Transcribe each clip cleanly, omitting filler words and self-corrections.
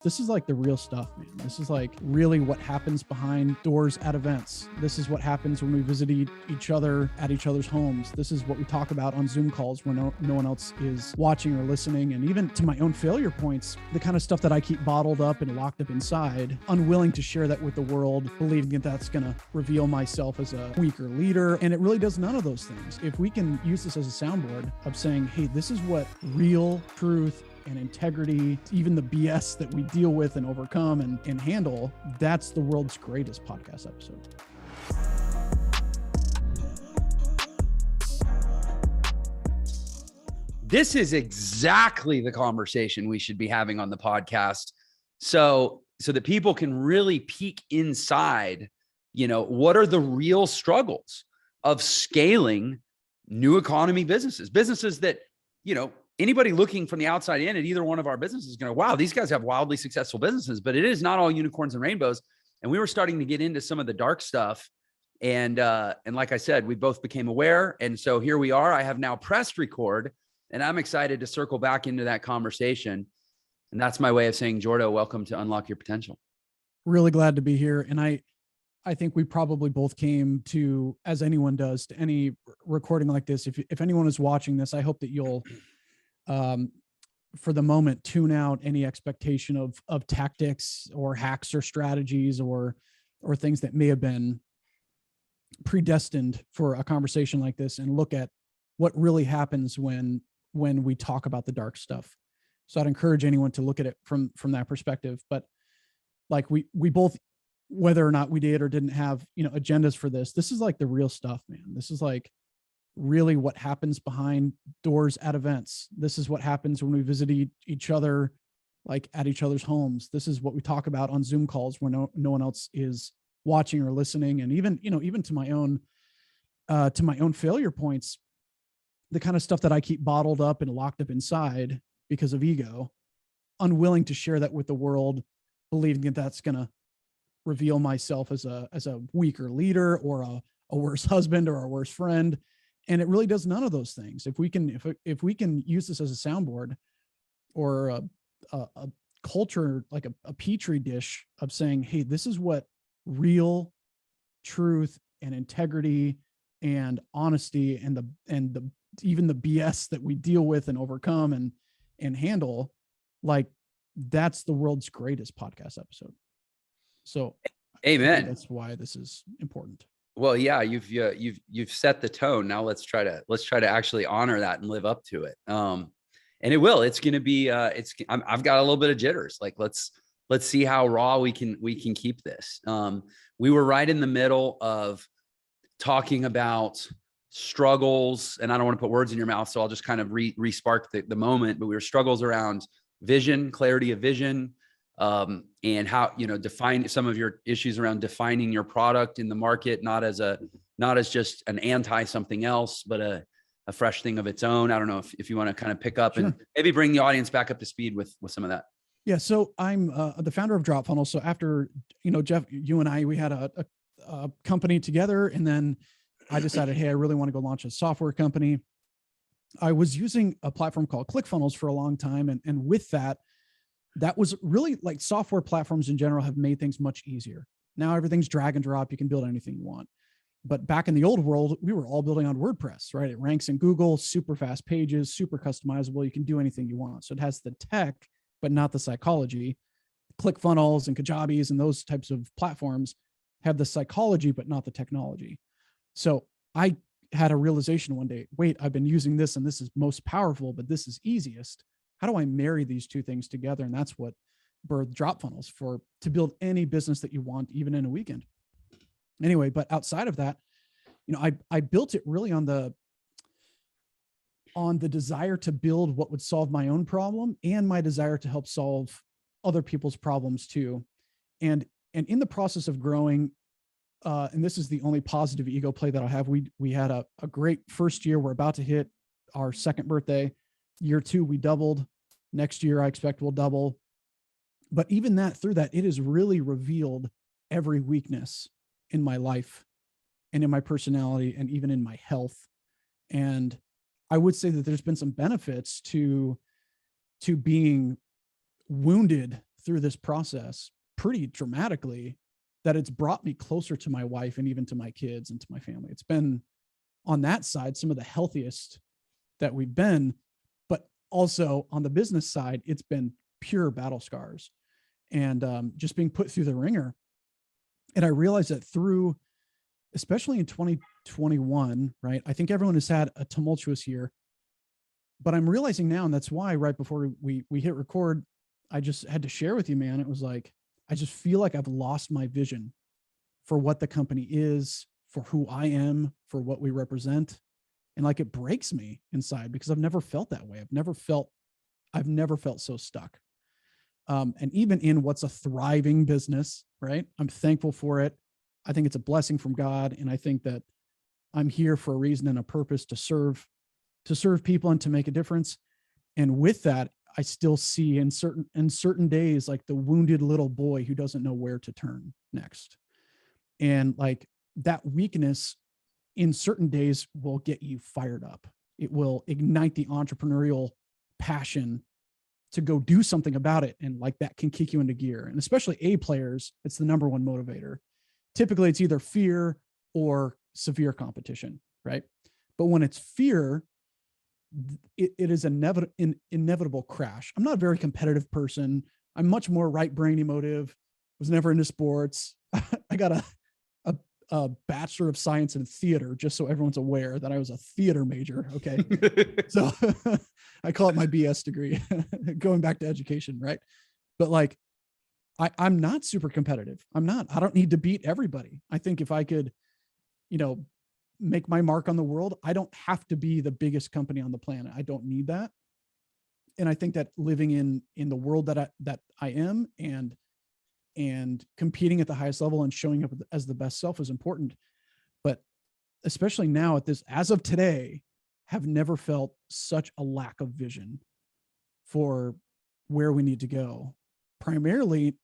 This is like the real stuff, man. This is like really what happens behind doors at events. This is what happens when we visit each other at each other's homes. This is what we talk about on Zoom calls when no one else is watching or listening. And even to my own failure points, the kind of stuff that I keep bottled up and locked up inside, unwilling to share that with the world, believing that that's going to reveal myself as a weaker leader. And it really does none of those things. If we can use this as a soundboard of saying, hey, this is what real truth and integrity, even the BS that we deal with and overcome and handle, that's the world's greatest podcast episode. This is exactly the conversation we should be having on the podcast. So that people can really peek inside, what are the real struggles of scaling new economy businesses that, anybody looking from the outside in at either one of our businesses is going to, wow, these guys have wildly successful businesses, but it is not all unicorns and rainbows. And we were starting to get into some of the dark stuff. And like I said, we both became aware. And so here we are. I have now pressed record, and I'm excited to circle back into that conversation. And that's my way of saying, Jordo, welcome to Unlock Your Potential. Really glad to be here. And I think we probably both came to, as anyone does, to any recording like this. If anyone is watching this, I hope that you'll, for the moment, tune out any expectation of tactics or hacks or strategies or things that may have been predestined for a conversation like this, and look at what really happens when we talk about the dark stuff. So I'd encourage anyone to look at it from that perspective. But like we both, whether or not we did or didn't have, agendas for this is like the real stuff, man. This is like really what happens behind doors at events. This is what happens when we visit each other, like at each other's homes. This is what we talk about on Zoom calls when no one else is watching or listening. And even to my own failure points, the kind of stuff that I keep bottled up and locked up inside because of ego, unwilling to share that with the world, believing that that's going to reveal myself as a weaker leader or a worse husband or a worse friend. And it really does none of those things. If we can use this as a soundboard or a culture, like a petri dish of saying, hey, this is what real truth and integrity and honesty and the even the BS that we deal with and overcome and handle, like that's the world's greatest podcast episode. So amen. That's why this is important. Well, yeah, you've set the tone. Now let's try to actually honor that and live up to it. And it's going to be, I've got a little bit of jitters. Like, let's see how raw we can keep this. We were right in the middle of talking about struggles, and I don't want to put words in your mouth, so I'll just kind of re-spark the moment, but we were struggles around vision, clarity of vision, and how, define some of your issues around defining your product in the market, not as just an anti something else, but a fresh thing of its own. I don't know if you want to kind of pick up and maybe bring the audience back up to speed with some of that. Yeah. So I'm the founder of DropFunnels. So after, Jeff, you and I, we had a company together, and then I decided, hey, I really want to go launch a software company. I was using a platform called ClickFunnels for a long time. And with that was really, like, software platforms in general have made things much easier. Now everything's drag and drop. You can build anything you want. But back in the old world, we were all building on WordPress, right? It ranks in Google, super fast pages, super customizable. You can do anything you want. So it has the tech, but not the psychology. ClickFunnels and Kajabi's and those types of platforms have the psychology, but not the technology. So I had a realization one day, wait, I've been using this and this is most powerful, but this is easiest. How do I marry these two things together? And that's what birthed DropFunnels, to build any business that you want, even in a weekend. Anyway, but outside of that, I built it really on the desire to build what would solve my own problem and my desire to help solve other people's problems too. And in the process of growing, and this is the only positive ego play that I have, we had a great first year. We're about to hit our second birthday. Year 2, we doubled. Next year, I expect we'll double. But even through that, it has really revealed every weakness in my life and in my personality and even in my health. And I would say that there's been some benefits to being wounded through this process pretty dramatically that it's brought me closer to my wife and even to my kids and to my family. It's been, on that side, some of the healthiest that we've been, but also on the business side, it's been pure battle scars and just being put through the ringer. And I realized that through, especially in 2021, right? I think everyone has had a tumultuous year, but I'm realizing now, and that's why right before we hit record, I just had to share with you, man. It was like, I just feel like I've lost my vision for what the company is, for who I am, for what we represent. And like, it breaks me inside because I've never felt that way. I've never felt so stuck. And even in what's a thriving business, right? I'm thankful for it. I think it's a blessing from God. And I think that I'm here for a reason and a purpose to serve people and to make a difference. And with that, I still see in certain days, like the wounded little boy who doesn't know where to turn next. And like that weakness in certain days will get you fired up. It will ignite the entrepreneurial passion to go do something about it. And like that can kick you into gear. And especially A players, it's the number one motivator. Typically it's either fear or severe competition, right? But when it's fear, it is an inevitable crash. I'm not a very competitive person. I'm much more right brain emotive. Was never into sports. I got a Bachelor of Science in theater, just so everyone's aware that I was a theater major. Okay. So I call it my BS degree, going back to education. Right. But like, I'm not super competitive. I don't need to beat everybody. I think if I could, make my mark on the world, I don't have to be the biggest company on the planet. I don't need that. And I think that living in the world that I am and competing at the highest level and showing up as the best self is important. But especially now as of today, have never felt such a lack of vision for where we need to go. Primarily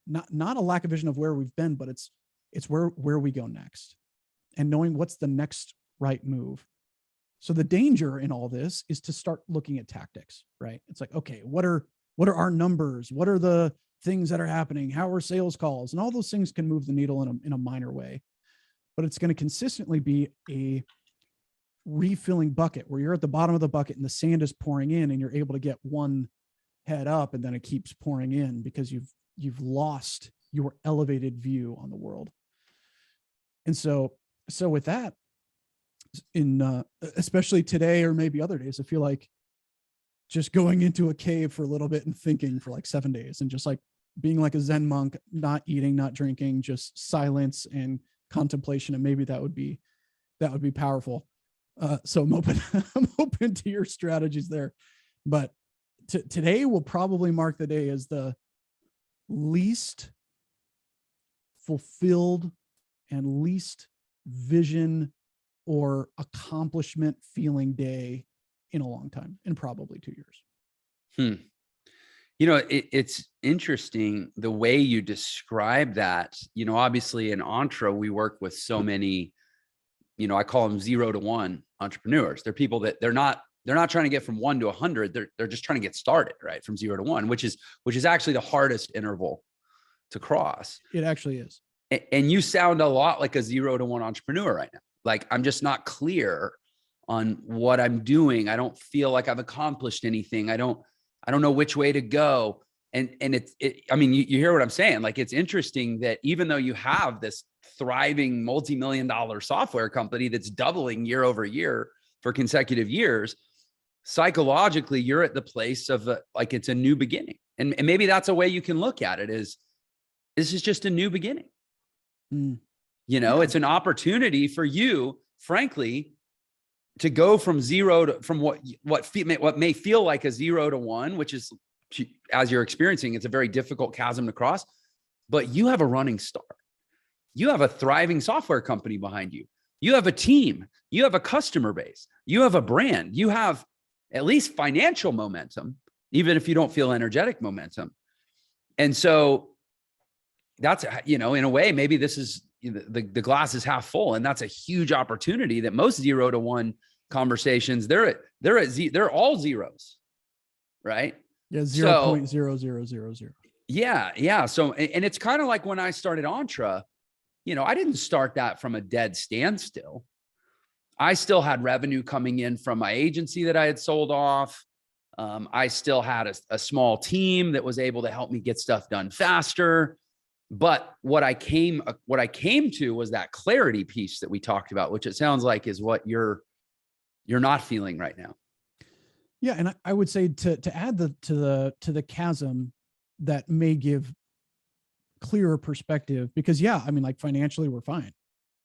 not a lack of vision of where we've been, but it's where we go next. And knowing what's the next right move. So the danger in all this is to start looking at tactics, right? It's like, okay, what are our numbers? What are the things that are happening? How are sales calls? And all those things can move the needle in a minor way, but it's going to consistently be a refilling bucket where you're at the bottom of the bucket and the sand is pouring in and you're able to get one head up and then it keeps pouring in because you've lost your elevated view on the world. And so with that, especially today or maybe other days, I feel like just going into a cave for a little bit and thinking for like 7 days and just like being like a Zen monk, not eating, not drinking, just silence and contemplation. And maybe that would be powerful. So I'm open to your strategies there, but today will probably mark the day as the least fulfilled and least vision or accomplishment feeling day in a long time, in probably 2 years. It's interesting the way you describe that. Obviously in Entre, we work with so many, I call them 0 to 1 entrepreneurs. They're people that they're not trying to get from 1 to 100. They're just trying to get started, right? From 0 to 1, which is actually the hardest interval to cross. It actually is. And you sound a lot like a 0 to 1 entrepreneur right now. Like, I'm just not clear on what I'm doing. I don't feel like I've accomplished anything. I don't know which way to go. And you hear what I'm saying? Like, it's interesting that even though you have this thriving multi-million-dollar software company that's doubling year over year for consecutive years, psychologically, you're at the place of like, it's a new beginning. And maybe that's a way you can look at it is, this is just a new beginning. It's an opportunity for you, frankly, to go from what may feel like a 0 to 1, which is, as you're experiencing, it's a very difficult chasm to cross, but you have a running start. You have a thriving software company behind you. You have a team. You have a customer base. You have a brand. You have at least financial momentum, even if you don't feel energetic momentum. And so that's, in a way, maybe this is the glass is half full, and that's a huge opportunity that most 0 to 1 conversations, they're all zeros, right? Yeah. 0.0000. Yeah. Yeah. So, and it's kind of like when I started Entra, I didn't start that from a dead standstill. I still had revenue coming in from my agency that I had sold off. I still had a small team that was able to help me get stuff done faster. But what I came to was that clarity piece that we talked about, which it sounds like is what you're not feeling right now. Yeah. And I would say to add to the chasm that may give clearer perspective, because I mean, like financially, we're fine.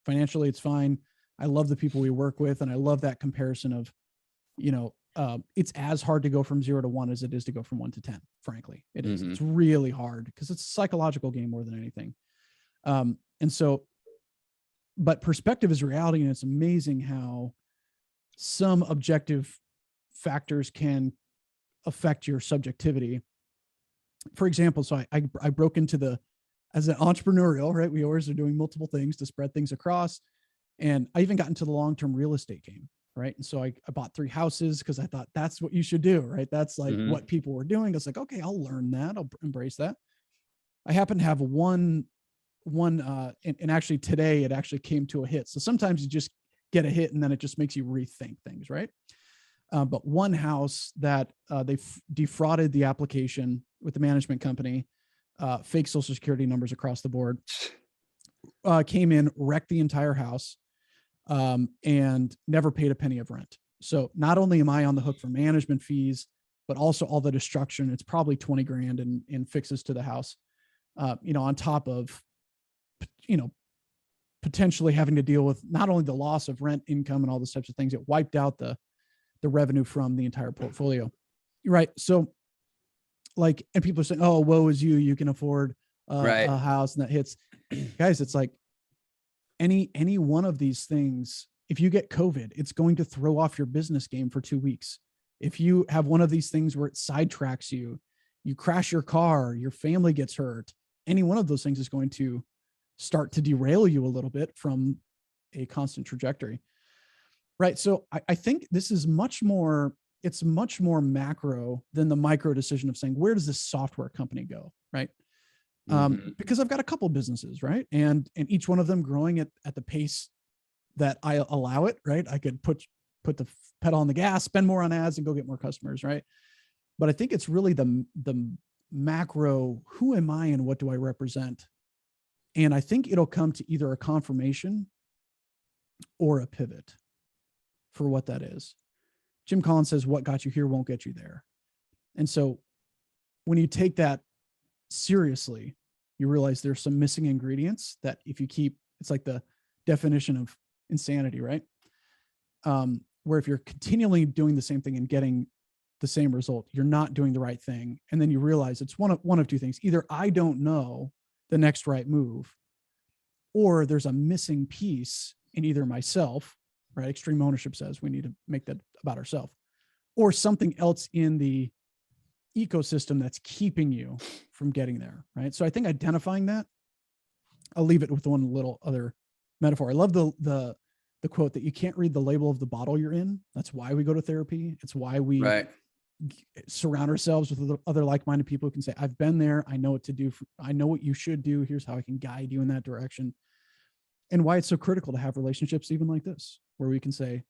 Financially, it's fine. I love the people we work with. And I love that comparison of, it's as hard to go from 0 to 1 as it is to go from 1 to 10. Frankly, it is. It's really hard because it's a psychological game more than anything. And so, but perspective is reality. And it's amazing how some objective factors can affect your subjectivity. For example, so I broke into as an entrepreneurial, right? We always are doing multiple things to spread things across. And I even got into the long-term real estate game, right? And so I bought 3 houses because I thought that's what you should do, right? That's like what people were doing. I was like, okay, I'll learn that. I'll embrace that. I happen to have one, and actually today it actually came to a hit. So sometimes you just get a hit and then it just makes you rethink things, right? But one house that they defrauded the application with the management company, fake social security numbers across the board, came in, wrecked the entire house, and never paid a penny of rent. So not only am I on the hook for management fees, but also all the destruction. It's probably 20 grand in fixes to the house, on top of, potentially having to deal with not only the loss of rent income and all those types of things. It wiped out the revenue from the entire portfolio. Right. So and people are saying, oh, woe is you, you can afford a house, and that hits. Guys, it's like any one of these things, if you get COVID, it's going to throw off your business game for 2 weeks. If you have one of these things where it sidetracks you, you crash your car, your family gets hurt, any one of those things is going to start to derail you a little bit from a constant trajectory. Right. So I think this is much more macro than the micro decision of saying, where does this software company go? Right. Because I've got a couple businesses, right? And each one of them growing at the pace that I allow it, right? I could put the pedal on the gas, spend more on ads and go get more customers, right? But I think it's really the macro, who am I and what do I represent? And I think it'll come to either a confirmation or a pivot for what that is. Jim Collins says, what got you here won't get you there. And so when you take that seriously, you realize there's some missing ingredients that if you keep, it's like the definition of insanity, right? Where if you're continually doing the same thing and getting the same result, you're not doing the right thing. And then you realize it's one of 2 things. Either I don't know the next right move, or there's a missing piece in either myself, right? Extreme ownership says we need to make that about ourselves, or something else in the ecosystem that's keeping you from getting there, right? So I think identifying that, I'll leave it with one little other metaphor. I love the quote that you can't read the label of the bottle you're in. That's why we go to therapy. It's why we surround ourselves with other like-minded people who can say, I've been there. I know what to do. I know what you should do. Here's how I can guide you in that direction. And why it's so critical to have relationships even like this, where we can say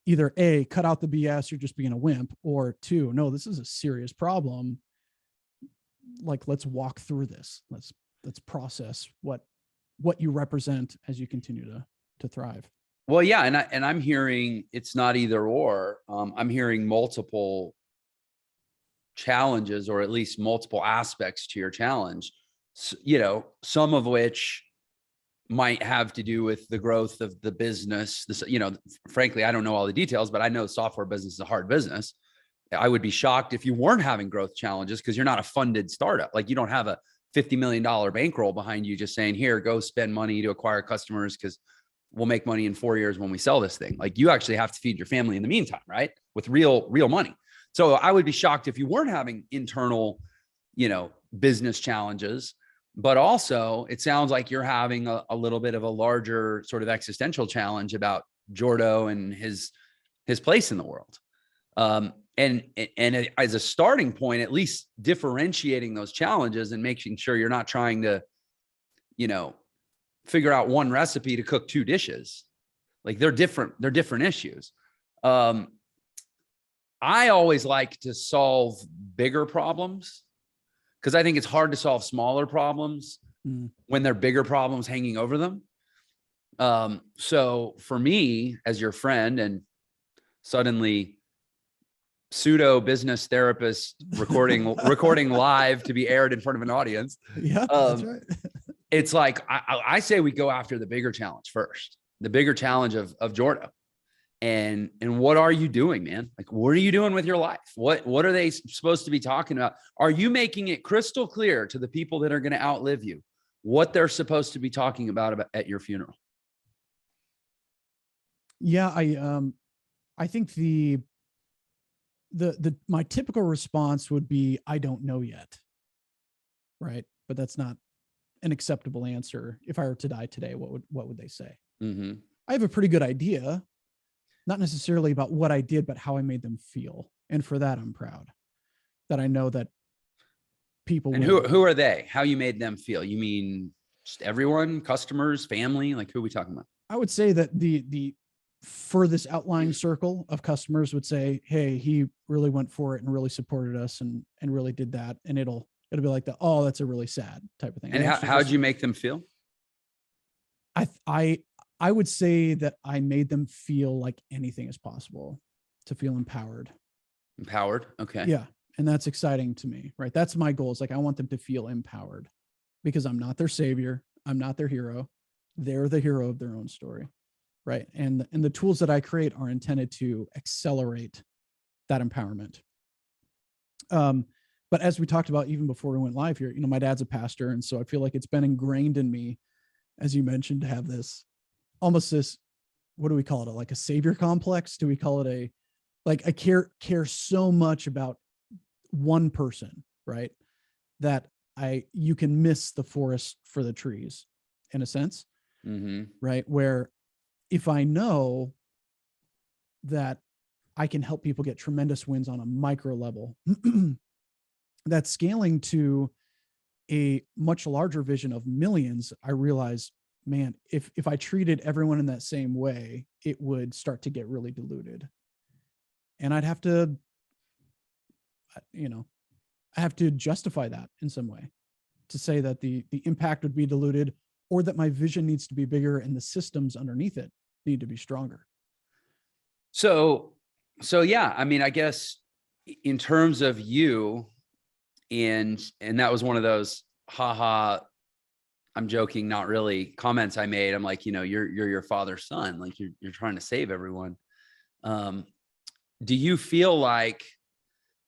either A, cut out the BS, you're just being a wimp, or 2, no, this is a serious problem. Like, let's walk through this. Let's process what you represent as you continue to thrive. Well, yeah. And I'm hearing it's not either or. I'm hearing multiple challenges, or at least multiple aspects to your challenge, some of which might have to do with the growth of the business. This, frankly, I don't know all the details, but I know software business is a hard business. I would be shocked if you weren't having growth challenges, because you're not a funded startup. Like, you don't have a $50 million bankroll behind you just saying, here, go spend money to acquire customers because we'll make money in 4 years when we sell this thing. Like, you actually have to feed your family in the meantime, right? With real money. So I would be shocked if you weren't having internal, business challenges. But also, it sounds like you're having a little bit of a larger sort of existential challenge about Jordo and his place in the world. and as a starting point, at least differentiating those challenges and making sure you're not trying to, figure out one recipe to cook 2 dishes. Like they're different issues. I always like to solve bigger problems because I think it's hard to solve smaller problems when they're bigger problems hanging over them. So for me, as your friend and suddenly pseudo business therapist recording live to be aired in front of an audience. Yeah, that's right. It's like, I say we go after the bigger challenge first, the bigger challenge of Jordo. And what are you doing, man? Like, what are you doing with your life? What are they supposed to be talking about? Are you making it crystal clear to the people that are going to outlive you what they're supposed to be talking about at your funeral? Yeah, I think my typical response would be, I don't know yet. Right. But that's not an acceptable answer. If I were to die today, what would they say? Mm-hmm. I have a pretty good idea, not necessarily about what I did, but how I made them feel. And for that, I'm proud that I know that people. And who are they? How you made them feel? You mean just everyone, customers, family? Like, who are we talking about? I would say that the furthest outlying circle of customers would say, hey, he really went for it and really supported us and really did that. And it'll be like that. Oh, that's a really sad type of thing. And how'd you make them feel? I would say that I made them feel like anything is possible, to feel empowered. Empowered. Okay. Yeah. And that's exciting to me, right? That's my goal. Is like, I want them to feel empowered because I'm not their savior. I'm not their hero. They're the hero of their own story. Right. And the tools that I create are intended to accelerate that empowerment. But as we talked about, even before we went live here, my dad's a pastor. And so I feel like it's been ingrained in me, as you mentioned, to have this, almost this, what do we call it? Like a savior complex? Do we call it I care so much about one person, right? That you can miss the forest for the trees in a sense, right? Where if I know that I can help people get tremendous wins on a micro level, that's scaling to a much larger vision of millions, I realize, man, if I treated everyone in that same way, it would start to get really diluted. And I'd have to, I have to justify that in some way to say that the impact would be diluted, or that my vision needs to be bigger and the systems underneath it need to be stronger. So yeah, I mean, I guess in terms of you, and that was one of those, haha, I'm joking, not really comments I made. I'm like, you're your father's son, like you're trying to save everyone. Do you feel like,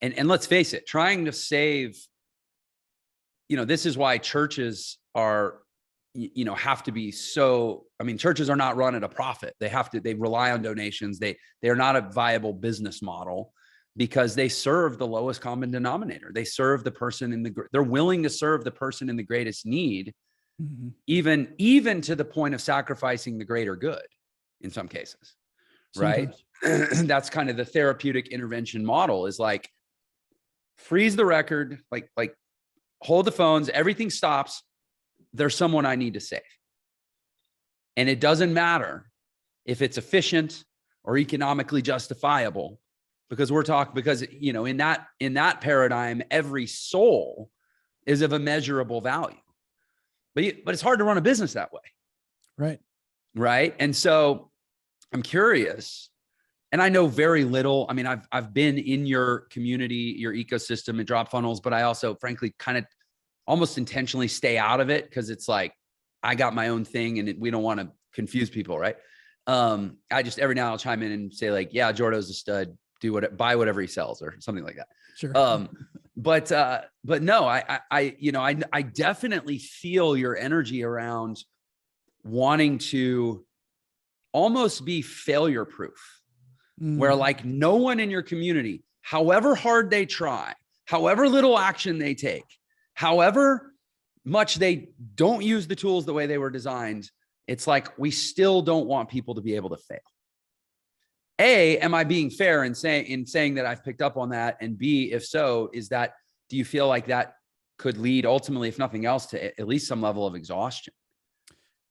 and let's face it, trying to save, this is why churches are, have to be so, churches are not run at a profit. They rely on donations. They're not a viable business model because they serve the lowest common denominator. They serve the person they're willing to serve the person in the greatest need, even to the point of sacrificing the greater good in some cases. Sometimes. Right. That's kind of the therapeutic intervention model, is like, freeze the record, like hold the phones, everything stops. There's someone I need to save. And it doesn't matter if it's efficient or economically justifiable, because in that paradigm, every soul is of immeasurable value. But it's hard to run a business that way. Right. Right. And so I'm curious, and I know very little. I've been in your community, your ecosystem at DropFunnels, but I also frankly kind of almost intentionally stay out of it because it's like, I got my own thing and we don't want to confuse people. Right. I just, every now I'll chime in and say like, yeah, Jordo's a stud, buy whatever he sells or something like that. Sure. But no, I definitely feel your energy around wanting to almost be failure proof, where like no one in your community, however hard they try, however little action they take, however much they don't use the tools the way they were designed, it's like, we still don't want people to be able to fail. A, am I being fair in saying that I've picked up on that? And B, if so, do you feel like that could lead ultimately, if nothing else, to at least some level of exhaustion?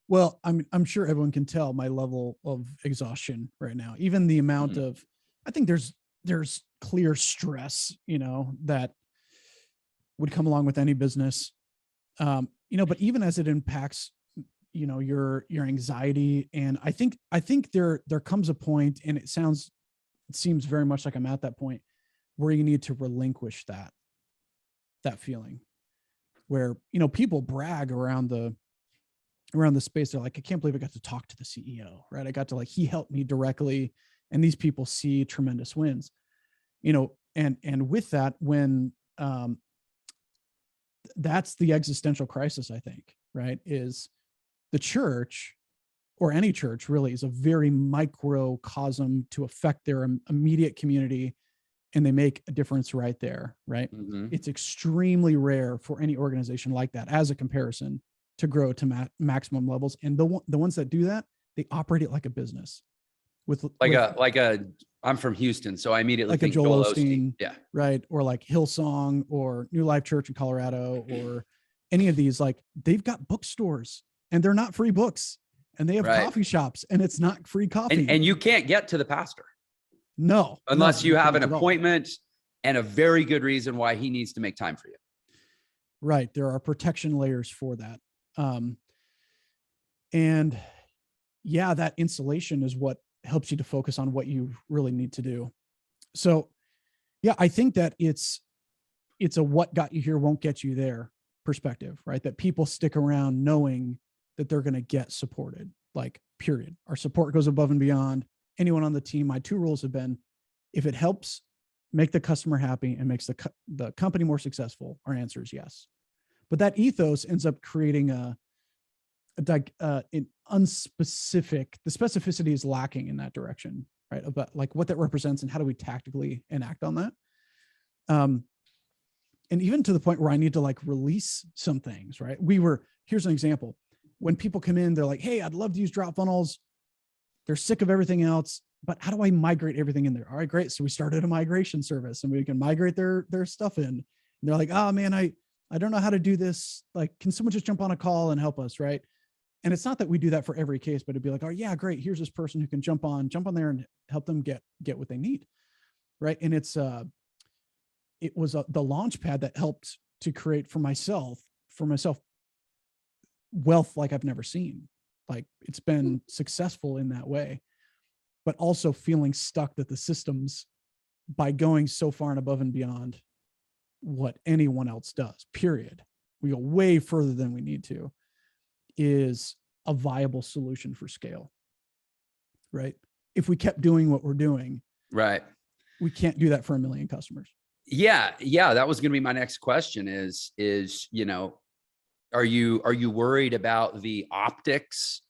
Well, I'm sure everyone can tell my level of exhaustion right now. Even the amount of, I think there's clear stress, that would come along with any business. But even as it impacts, your anxiety. And I think there comes a point, and it seems very much like I'm at that point where you need to relinquish that feeling where, people brag around the space. They're like, I can't believe I got to talk to the CEO, right? I got to he helped me directly. And these people see tremendous wins, and with that, when, that's the existential crisis, I think, right? Is the church, or any church really, is a very microcosm to affect their immediate community, and they make a difference right there, right? Mm-hmm. It's extremely rare for any organization like that, as a comparison, to grow to maximum levels. And the ones that do that, they operate it like a business. I'm from Houston, so I immediately like think a Joel Osteen, yeah, right? Or like Hillsong or New Life Church in Colorado, or any of these. Like, they've got bookstores, and they're not free books, and they have coffee shops, and it's not free coffee. And you can't get to the pastor. No, unless you have an appointment and a very good reason why he needs to make time for you. Right. There are protection layers for that. And yeah, that insulation is what helps you to focus on what you really need to do. So yeah, I think that it's a what got you here won't get you there perspective, right? That people stick around knowing that they're going to get supported, period. Our support goes above and beyond anyone on the team. My 2 rules have been, if it helps make the customer happy and makes the company more successful, our answer is yes. But that ethos ends up creating an unspecific, the specificity is lacking in that direction, right? About what that represents and how do we tactically enact on that. And even to the point where I need to release some things, right? Here's an example. When people come in, they're like, hey, I'd love to use DropFunnels. They're sick of everything else, but how do I migrate everything in there? All right, great. So we started a migration service, and we can migrate their stuff in. And they're like, oh man, I don't know how to do this. Can someone just jump on a call and help us, right? And it's not that we do that for every case, but it'd be like, oh yeah, great. Here's this person who can jump on there and help them get what they need, right? And it was the launch pad that helped to create for myself wealth like I've never seen. It's been successful in that way, but also feeling stuck that the systems, by going so far and above and beyond what anyone else does, period, we go way further than we need to, is a viable solution for scale, right? If we kept doing what we're doing, right, we can't do that for 1 million customers. Yeah. That was going to be my next question is, are you worried about the optics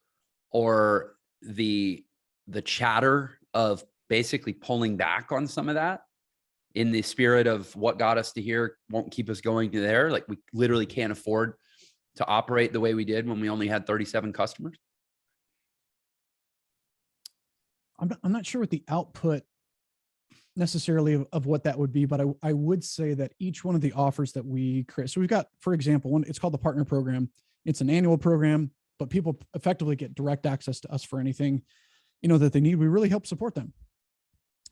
or the chatter of basically pulling back on some of that, in the spirit of what got us to here won't keep us going to there? We literally can't afford to operate the way we did when we only had 37 customers. I'm not sure what the output necessarily of what that would be, but I would say that each one of the offers that we create, so we've got, for example, one, it's called the partner program. It's an annual program, but people effectively get direct access to us for anything, that they need. We really help support them,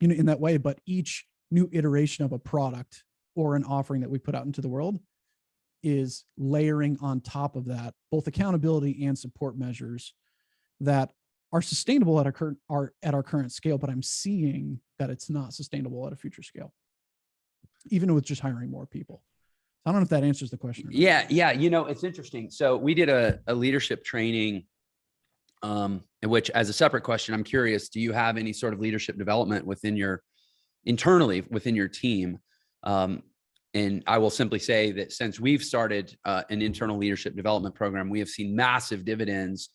in that way. But each new iteration of a product or an offering that we put out into the world is layering on top of that both accountability and support measures that are sustainable at our current scale, but I'm seeing that it's not sustainable at a future scale, even with just hiring more people. I don't know if that answers the question. Yeah. It's interesting. So we did a leadership training, in which, as a separate question, I'm curious, do you have any sort of leadership development internally within your team? And I will simply say that since we've started an internal leadership development program, we have seen massive dividends,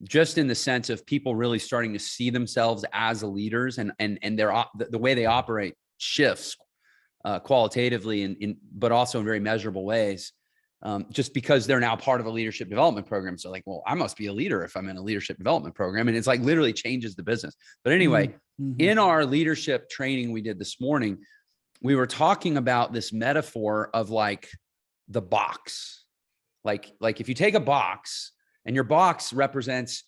just in the sense of people really starting to see themselves as leaders, and the way they operate shifts qualitatively, but also in very measurable ways, just because they're now part of a leadership development program. So well, I must be a leader if I'm in a leadership development program. And it's literally changes the business. But anyway, In our leadership training we did this morning, we were talking about this metaphor of like the box. Like if you take a box and your box represents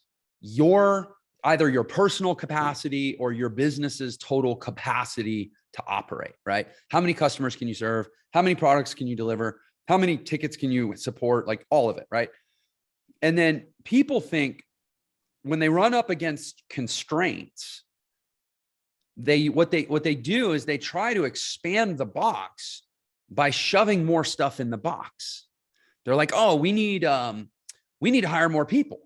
either your personal capacity or your business's total capacity to operate, right? How many customers can you serve? How many products can you deliver? How many tickets can you support? Like all of it, right? And then people think when they run up against constraints, what they do is they try to expand the box by shoving more stuff in the box. They're like, oh, we need to hire more people.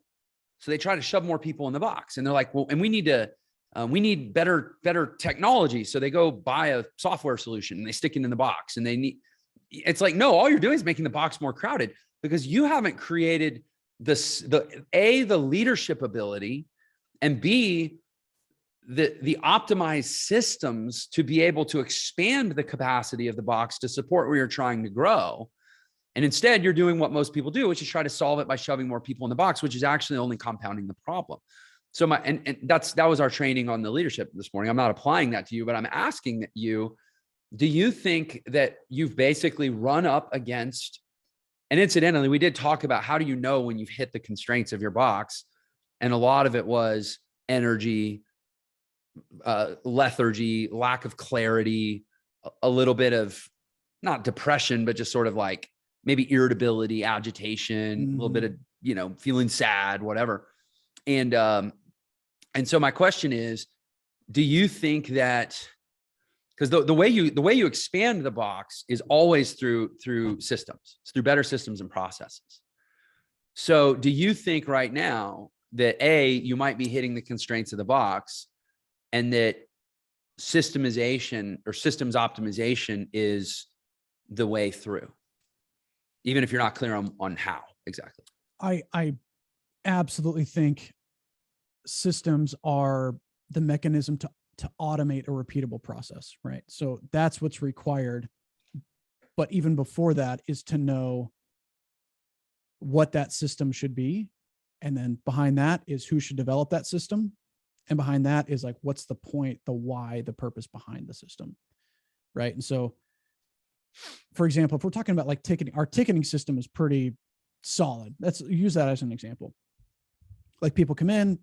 So they try to shove more people in the box. And they're like, well, and we need better technology. So they go buy a software solution and they stick it in the box, and it's like, no, all you're doing is making the box more crowded because you haven't created the leadership ability, and B, the optimized systems to be able to expand the capacity of the box to support where you're trying to grow. And instead you're doing what most people do, which is try to solve it by shoving more people in the box, which is actually only compounding the problem. So that was our training on the leadership this morning. I'm not applying that to you, but I'm asking you, do you think that you've basically run up against, and incidentally, we did talk about how do you know when you've hit the constraints of your box? And a lot of it was energy, lethargy, lack of clarity, a little bit of not depression, but just sort of like maybe irritability, agitation, a little bit of, feeling sad, whatever. And so my question is, do you think that, because the way you expand the box is always through systems, through better systems and processes. So do you think right now that you might be hitting the constraints of the box, and that systemization or systems optimization is the way through, even if you're not clear on how exactly? I absolutely think systems are the mechanism to automate a repeatable process, right? So that's what's required. But even before that is to know what that system should be. And then behind that is who should develop that system. And behind that is like, what's the point, the why, the purpose behind the system, right? And so, for example, if we're talking about like ticketing, our ticketing system is pretty solid. Let's use that as an example. Like people come in,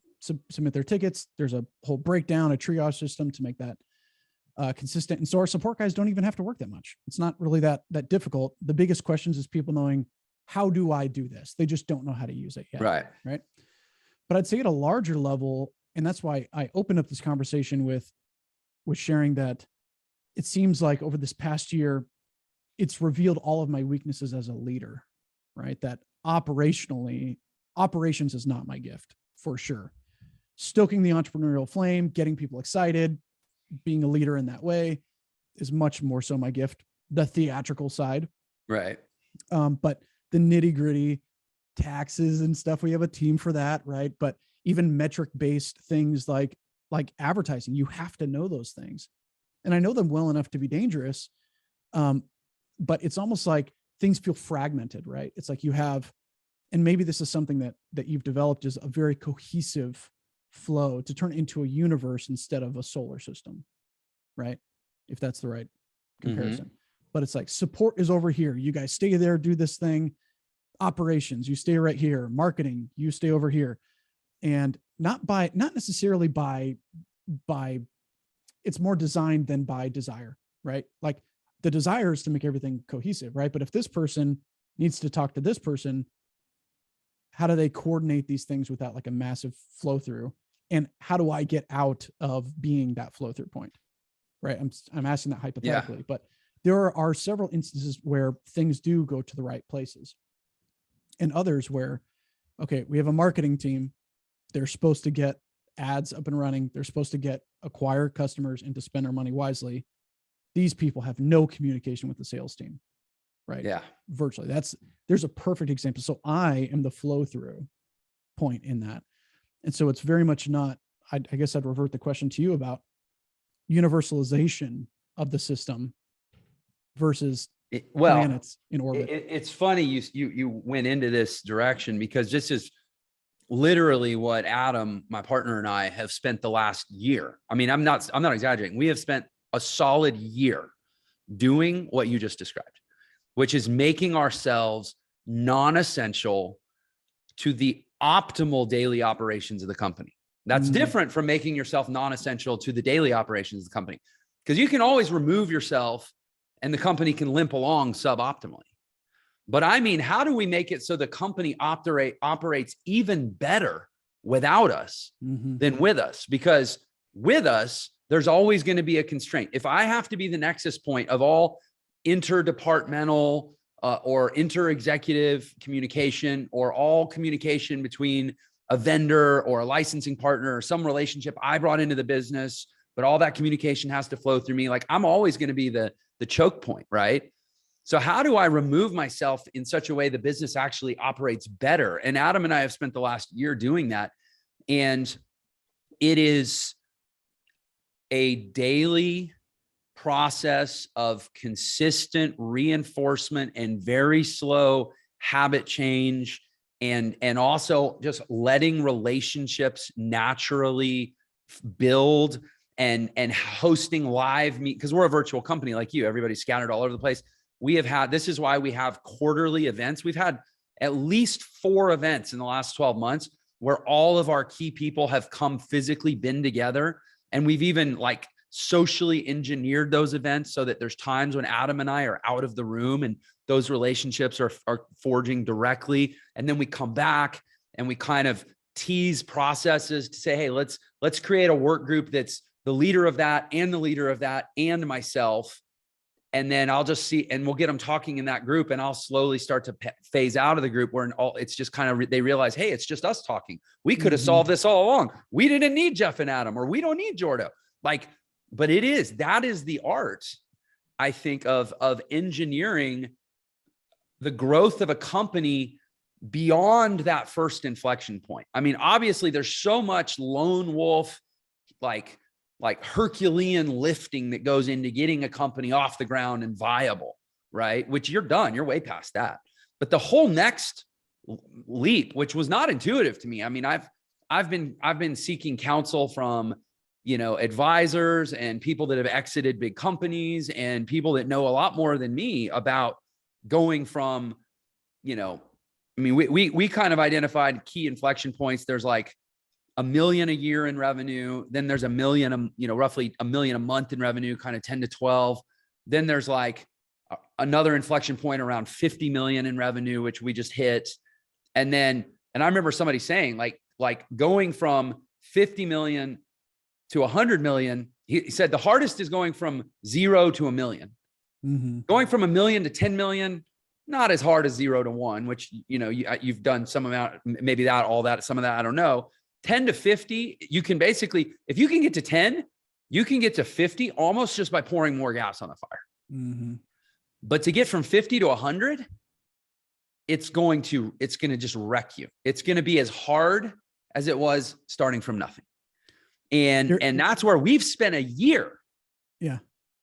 submit their tickets. There's a whole breakdown, a triage system to make that consistent. And so our support guys don't even have to work that much. It's not really that difficult. The biggest questions is people knowing, how do I do this? They just don't know how to use it yet. Right. But I'd say at a larger level, and that's why I opened up this conversation with sharing that it seems like over this past year, it's revealed all of my weaknesses as a leader, right? That operations is not my gift, for sure. Stoking the entrepreneurial flame, getting people excited, being a leader in that way is much more so my gift. The theatrical side. Right. But the nitty gritty taxes and stuff, we have a team for that, right? But even metric-based things like advertising, you have to know those things. And I know them well enough to be dangerous. But it's almost like things feel fragmented, right? It's like you have, and maybe this is something that you've developed, is a very cohesive flow to turn into a universe instead of a solar system, right? If that's the right comparison. But it's like support is over here. You guys stay there, do this thing. Operations, you stay right here. Marketing, you stay over here. And not necessarily by it's more designed than by desire, right? Like the desire is to make everything cohesive, right? But if this person needs to talk to this person, how do they coordinate these things without like a massive flow through? And how do I get out of being that flow through point, right? I'm asking that hypothetically, but there are several instances where things do go to the right places, and others where, okay, we have a marketing team. They're supposed to get ads up and running. They're supposed to acquire customers and to spend our money wisely. These people have no communication with the sales team, right? Yeah. Virtually. There's a perfect example. So I am the flow through point in that. And so it's very much not, I guess I'd revert the question to you about universalization of the system versus planets in orbit. It's funny you went into this direction, because this is literally what Adam, my partner, and I have spent the last year. I mean, I'm not exaggerating. We have spent a solid year doing what you just described, which is making ourselves non-essential to the optimal daily operations of the company. That's different from making yourself non-essential to the daily operations of the company, because you can always remove yourself and the company can limp along suboptimally. But I mean, how do we make it so the company operates even better without us than with us? Because with us, there's always going to be a constraint. If I have to be the nexus point of all interdepartmental or inter-executive communication, or all communication between a vendor or a licensing partner or some relationship I brought into the business, but all that communication has to flow through me, like I'm always going to be the choke point, right? So how do I remove myself in such a way the business actually operates better? And Adam and I have spent the last year doing that. And it is a daily process of consistent reinforcement and very slow habit change. And also just letting relationships naturally build and hosting live meet, because we're a virtual company like you, everybody's scattered all over the place. We have had, this is why we have quarterly events. We've had at least 4 events in the last 12 months where all of our key people have come physically, been together. And we've even like socially engineered those events so that there's times when Adam and I are out of the room and those relationships are forging directly. And then we come back and we kind of tease processes to say, hey, let's create a work group that's the leader of that and the leader of that and myself. And then I'll just see, and we'll get them talking in that group, and I'll slowly start to phase out of the group where it's just kind of, they realize, hey, it's just us talking. We could have solved this all along. We didn't need Jeff and Adam, or we don't need Jordo. Like, but that is the art, I think, of engineering the growth of a company beyond that first inflection point. I mean, obviously there's so much lone wolf, like Herculean lifting that goes into getting a company off the ground and viable, right? Which you're done, you're way past that. But the whole next leap, which was not intuitive to me. I mean, I've been seeking counsel from, advisors and people that have exited big companies and people that know a lot more than me about going from, we kind of identified key inflection points. There's like $1 million a year in revenue. Then there's $1 million, roughly $1 million a month in revenue, kind of 10 to 12. Then there's like another inflection point around 50 million in revenue, which we just hit. And I remember somebody saying like going from 50 million to 100 million. He said the hardest is going from 0 to 1 million. Going from 1 million to 10 million, not as hard as 0 to 1, which, you've done some amount, maybe that, all that, some of that, I don't know. 10 to 50, you can basically, if you can get to 10, you can get to 50 almost just by pouring more gas on the fire. But to get from 50 to 100, it's going to just wreck you. It's going to be as hard as it was starting from nothing. And that's where we've spent a year,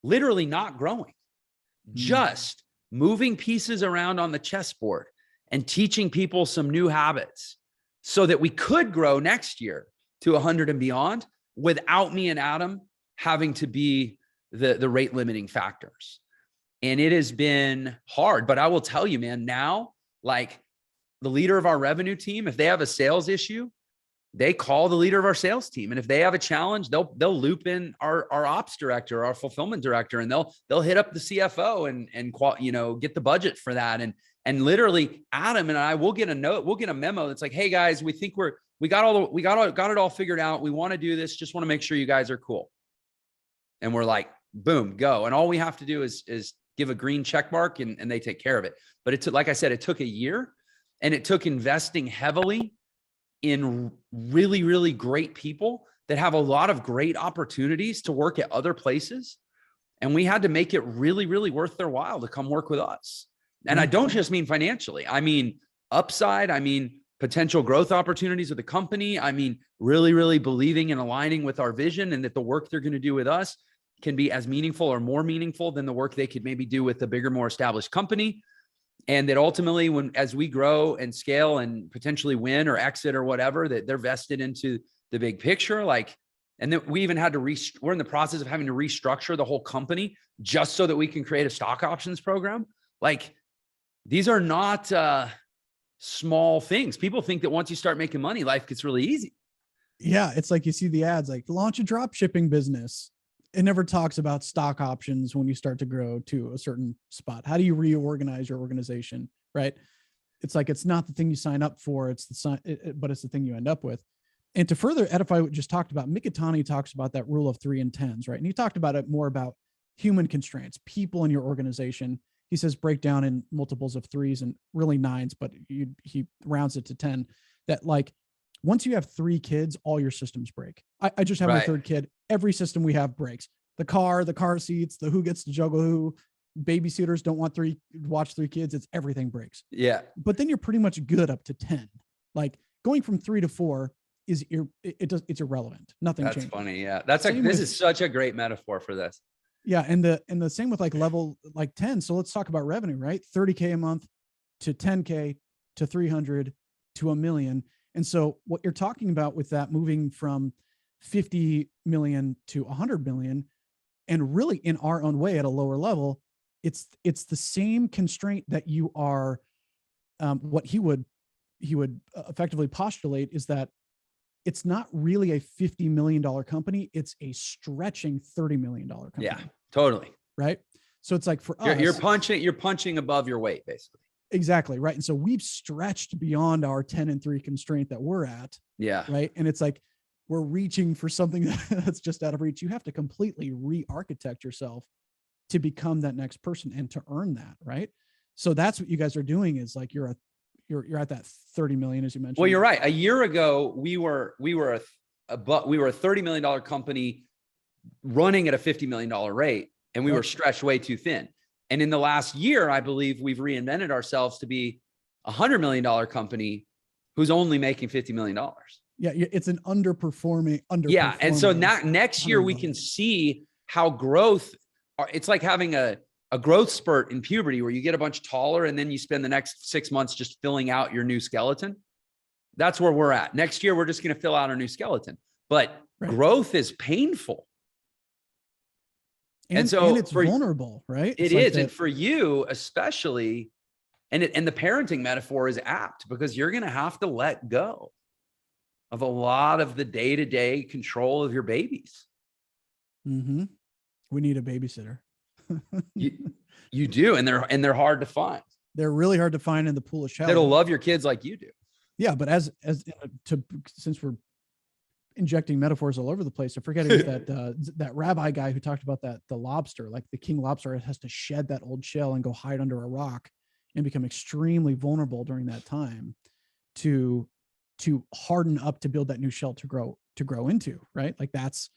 literally not growing, just moving pieces around on the chessboard and teaching people some new habits so that we could grow next year to 100 and beyond without me and Adam having to be the rate limiting factors. And it has been hard, but I will tell you, man, now, like the leader of our revenue team, if they have a sales issue, they call the leader of our sales team. And if they have a challenge, they'll loop in our ops director, our fulfillment director, and they'll hit up the CFO and get the budget for that. And literally Adam and I will get a memo that's like, hey guys, we think we got it all figured out. We want to do this. Just want to make sure you guys are cool. And we're like, boom, go. And all we have to do is give a green check mark and they take care of it. But like I said, it took a year, and it took investing heavily in really, really great people that have a lot of great opportunities to work at other places. And we had to make it really, really worth their while to come work with us. And I don't just mean financially. I mean upside. I mean potential growth opportunities with the company. I mean really, really believing and aligning with our vision, and that the work they're going to do with us can be as meaningful or more meaningful than the work they could maybe do with a bigger, more established company. And that ultimately as we grow and scale and potentially win or exit or whatever, that they're vested into the big picture. Like, and then we even had to we're in the process of having to restructure the whole company just so that we can create a stock options program. Like, these are not small things. People think that once you start making money, life gets really easy. Yeah. It's like, you see the ads, like launch a drop shipping business. It never talks about stock options when you start to grow to a certain spot. How do you reorganize your organization? Right. It's like, it's not the thing you sign up for. It's but it's the thing you end up with. And to further edify what we just talked about, Mikitani talks about that rule of 3 and 10s, right? And he talked about it more about human constraints, people in your organization. He says break down in multiples of 3s and really 9s, but he rounds it to 10. That like, once you have 3 kids, all your systems break. I just have my 3rd kid. Every system we have breaks. The car seats, the who gets to juggle who, babysitters don't want watch 3 kids. It's everything breaks. Yeah. But then you're pretty much good up to 10. Like going from 3 to 4 is it's irrelevant. Nothing changes. That's funny. Yeah. This is such a great metaphor for this. Yeah. And the same with like level like 10. So let's talk about revenue, right? 30K a month to 10K to 300 to $1 million. And so what you're talking about with that moving from 50 million to 100 million, and really in our own way at a lower level, it's the same constraint that you are, what he would effectively postulate is that it's not really a $50 million company. It's a stretching $30 million company. Yeah, totally. Right. So it's like for us, you're punching above your weight, basically. Exactly. Right. And so we've stretched beyond our 10 and 3 constraint that we're at. Yeah. Right. And it's like, we're reaching for something that's just out of reach. You have to completely re-architect yourself to become that next person and to earn that. Right. So that's what you guys are doing, is like, you're at that 30 million, as you mentioned. Well, you're right. A year ago, we were a $30 million company running at a $50 million rate, and we were stretched way too thin. And in the last year, I believe we've reinvented ourselves to be a $100 million company who's only making $50 million. Yeah. It's an underperforming. Yeah. And so next year we can see how growth, it's like having a growth spurt in puberty where you get a bunch taller and then you spend the next 6 months just filling out your new skeleton. That's where we're at. Next year, we're just going to fill out our new skeleton, but growth is painful. And it's vulnerable, right? It is. And for you, especially, and the parenting metaphor is apt, because you're going to have to let go of a lot of the day-to-day control of your babies. Mm-hmm. We need a babysitter. You do. And they're hard to find. They're really hard to find in the pool of shells. That'll love your kids like you do. Yeah. But since we're injecting metaphors all over the place, I forget it was that rabbi guy who talked about the lobster, like the king lobster has to shed that old shell and go hide under a rock and become extremely vulnerable during that time to harden up to build that new shell to grow into, right? Like that's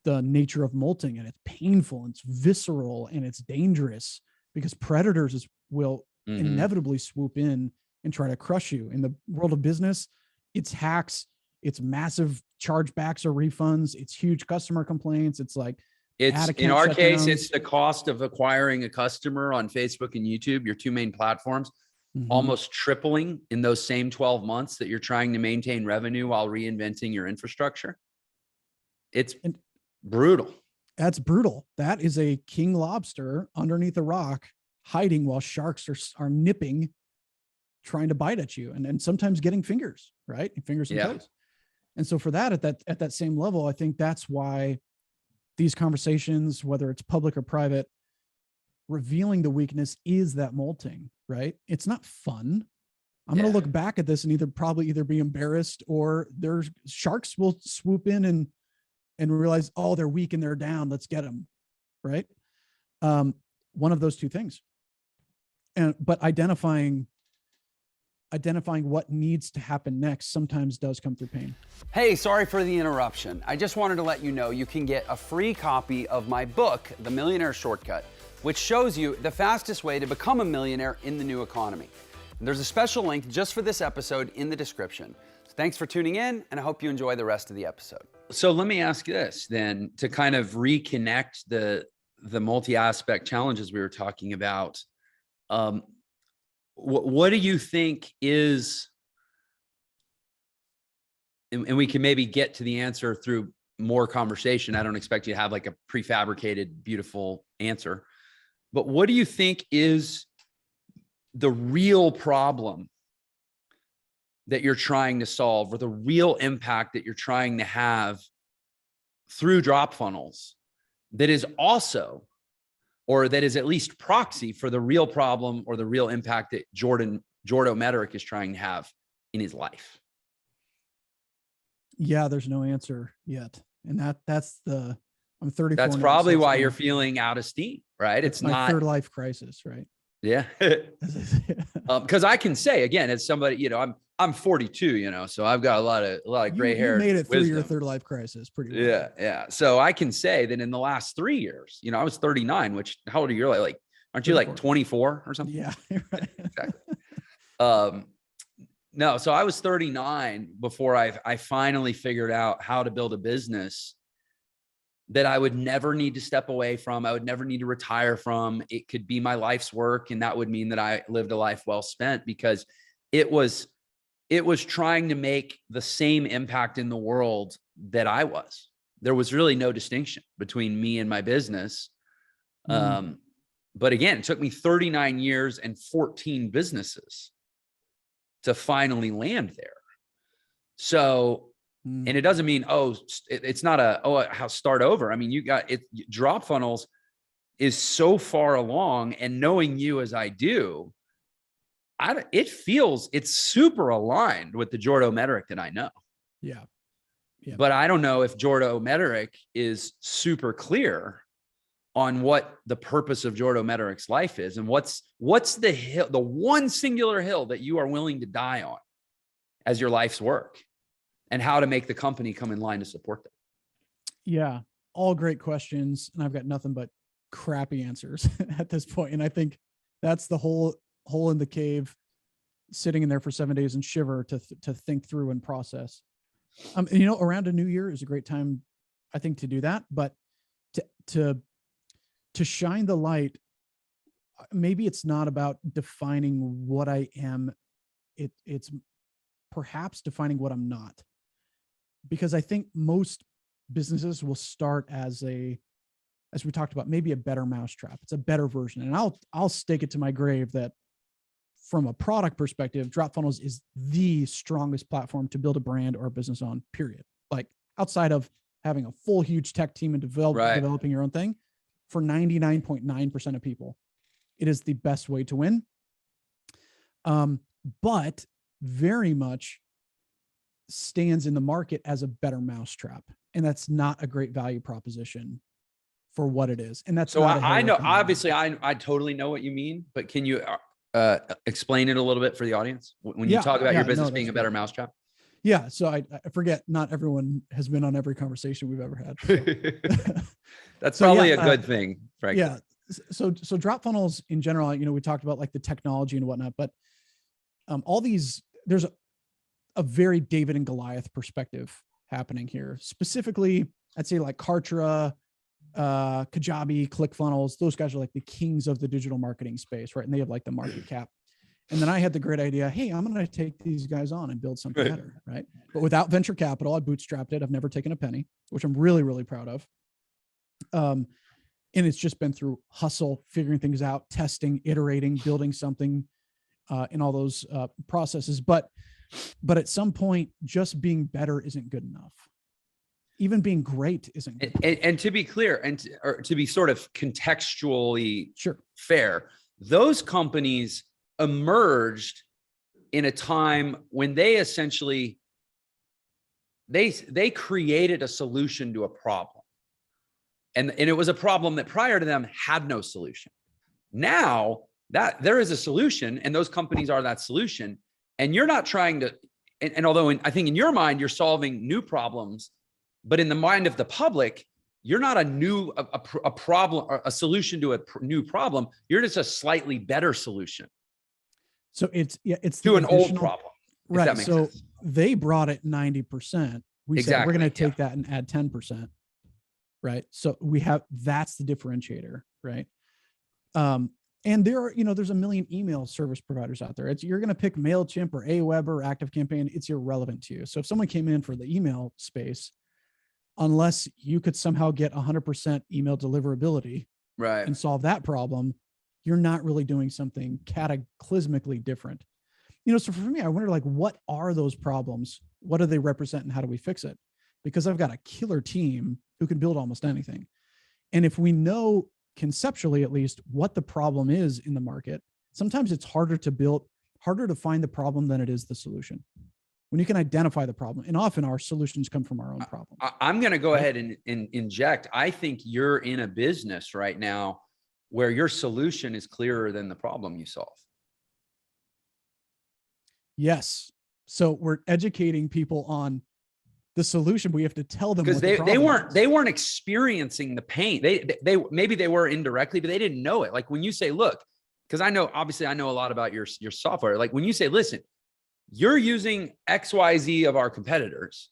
the nature of molting, and it's painful and it's visceral and it's dangerous because predators will inevitably swoop in and try to crush you. In the world of business, it's hacks, it's massive chargebacks or refunds, it's huge customer complaints. It's like, in our case, it's the cost of acquiring a customer on Facebook and YouTube, your 2 main platforms, almost tripling in those same 12 months that you're trying to maintain revenue while reinventing your infrastructure. It's brutal. That's brutal. That is a king lobster underneath a rock, hiding while sharks are nipping, trying to bite at you, and sometimes getting fingers, right? Fingers and toes. And so for that, at that same level, I think that's why these conversations, whether it's public or private, revealing the weakness is that molting, right? It's not fun. I'm going to look back at this and probably be embarrassed, or there's sharks will swoop in and realize, oh, they're weak and they're down. Let's get them. Right. One of those two things. But identifying what needs to happen next sometimes does come through pain. Hey, sorry for the interruption. I just wanted to let you know you can get a free copy of my book, The Millionaire Shortcut, which shows you the fastest way to become a millionaire in the new economy. And there's a special link just for this episode in the description. So thanks for tuning in, and I hope you enjoy the rest of the episode. So let me ask you this then, to kind of reconnect the multi-aspect challenges we were talking about. what do you think is, and we can maybe get to the answer through more conversation. I don't expect you to have like a prefabricated, beautiful answer, but what do you think is the real problem that you're trying to solve, or the real impact that you're trying to have through DropFunnels that is also, or that is at least proxy for the real problem or the real impact that Jordo Mederich is trying to have in his life? Yeah, there's no answer yet. And that's I'm 34. That's probably why you're feeling out of steam, right? It's my not third life crisis, right? Yeah. Because I can say, again, as somebody, I'm 42, so I've got a lot of gray hair. You made it through your third life crisis pretty well. Yeah. Yeah. So I can say that in the last 3 years, I was 39, which, how old are you? Like, aren't you 34. Like 24 or something? Yeah. Right. Exactly. No, so I was 39 before I finally figured out how to build a business that I would never need to step away from. I would never need to retire from. It could be my life's work. And that would mean that I lived a life well spent, because it was trying to make the same impact in the world that I was. There was really no distinction between me and my business. But again, it took me 39 years and 14 businesses to finally land there. So, and it doesn't mean, it's not how start over. I mean, you got it. DropFunnels is so far along, and knowing you as I do, it's super aligned with the Jordo Mederich that I know. Yeah. But I don't know if Jordo Mederich is super clear on what the purpose of Jordo Mederich's life is, and what's the hill, the one singular hill that you are willing to die on as your life's work, and how to make the company come in line to support them. Yeah. All great questions. And I've got nothing but crappy answers at this point. And I think that's the whole hole in the cave, sitting in there for 7 days and shiver to think through and process. Around a new year is a great time, I think, to do that, but to shine the light, maybe it's not about defining what I am. It's perhaps defining what I'm not, because I think most businesses will start as we talked about, maybe a better mousetrap. It's a better version. And I'll stake it to my grave that from a product perspective, DropFunnels is the strongest platform to build a brand or a business on, period. Like, outside of having a full, huge tech team and developing your own thing, for 99.9% of people, it is the best way to win. But very much stands in the market as a better mousetrap. And that's not a great value proposition for what it is. And that's so I know, obviously I totally know what you mean, but can you explain it a little bit for the audience when you talk about your business being a better mousetrap? Yeah. So I forget, not everyone has been on every conversation we've ever had. So. That's probably a good thing, frankly. Yeah. So DropFunnels in general, we talked about like the technology and whatnot, but there's a very David and Goliath perspective happening here. Specifically, I'd say like Kartra, Kajabi, ClickFunnels, those guys are like the kings of the digital marketing space, right? And they have like the market cap. And then I had the great idea, hey, I'm going to take these guys on and build something better, right? But without venture capital, I bootstrapped it. I've never taken a penny, which I'm really, really proud of. And it's just been through hustle, figuring things out, testing, iterating, building something in all those processes. But at some point, just being better isn't good enough. Even being great isn't good enough. And to be clear, or to be sort of contextually fair, those companies emerged in a time when they essentially they created a solution to a problem. And it was a problem that prior to them had no solution. Now that there is a solution, and those companies are that solution, and you're not trying to, and although I think in your mind, you're solving new problems, but in the mind of the public, you're not a problem or a solution to a new problem. You're just a slightly better solution. So it's to an old problem. Right. So they brought it 90%. We said, we're going to take that and add 10%. Right. So that's the differentiator. Right. And there are, there's a million email service providers out there. You're going to pick MailChimp or Aweber or ActiveCampaign. It's irrelevant to you. So if someone came in for the email space, unless you could somehow get 100% email deliverability right, and solve that problem, you're not really doing something cataclysmically different. So for me, I wonder, like, what are those problems? What do they represent and how do we fix it? Because I've got a killer team who can build almost anything. And if we know conceptually, at least, what the problem is in the market, sometimes it's harder to find the problem than it is the solution. When you can identify the problem, and often our solutions come from our own problem. I'm going to go ahead and inject. I think you're in a business right now where your solution is clearer than the problem you solve. Yes. So we're educating people on the solution, but we have to tell them, because they weren't experiencing the pain. They maybe they were indirectly, but they didn't know it. Like when you say, look, because I know a lot about your software. Like when you say, listen, you're using XYZ of our competitors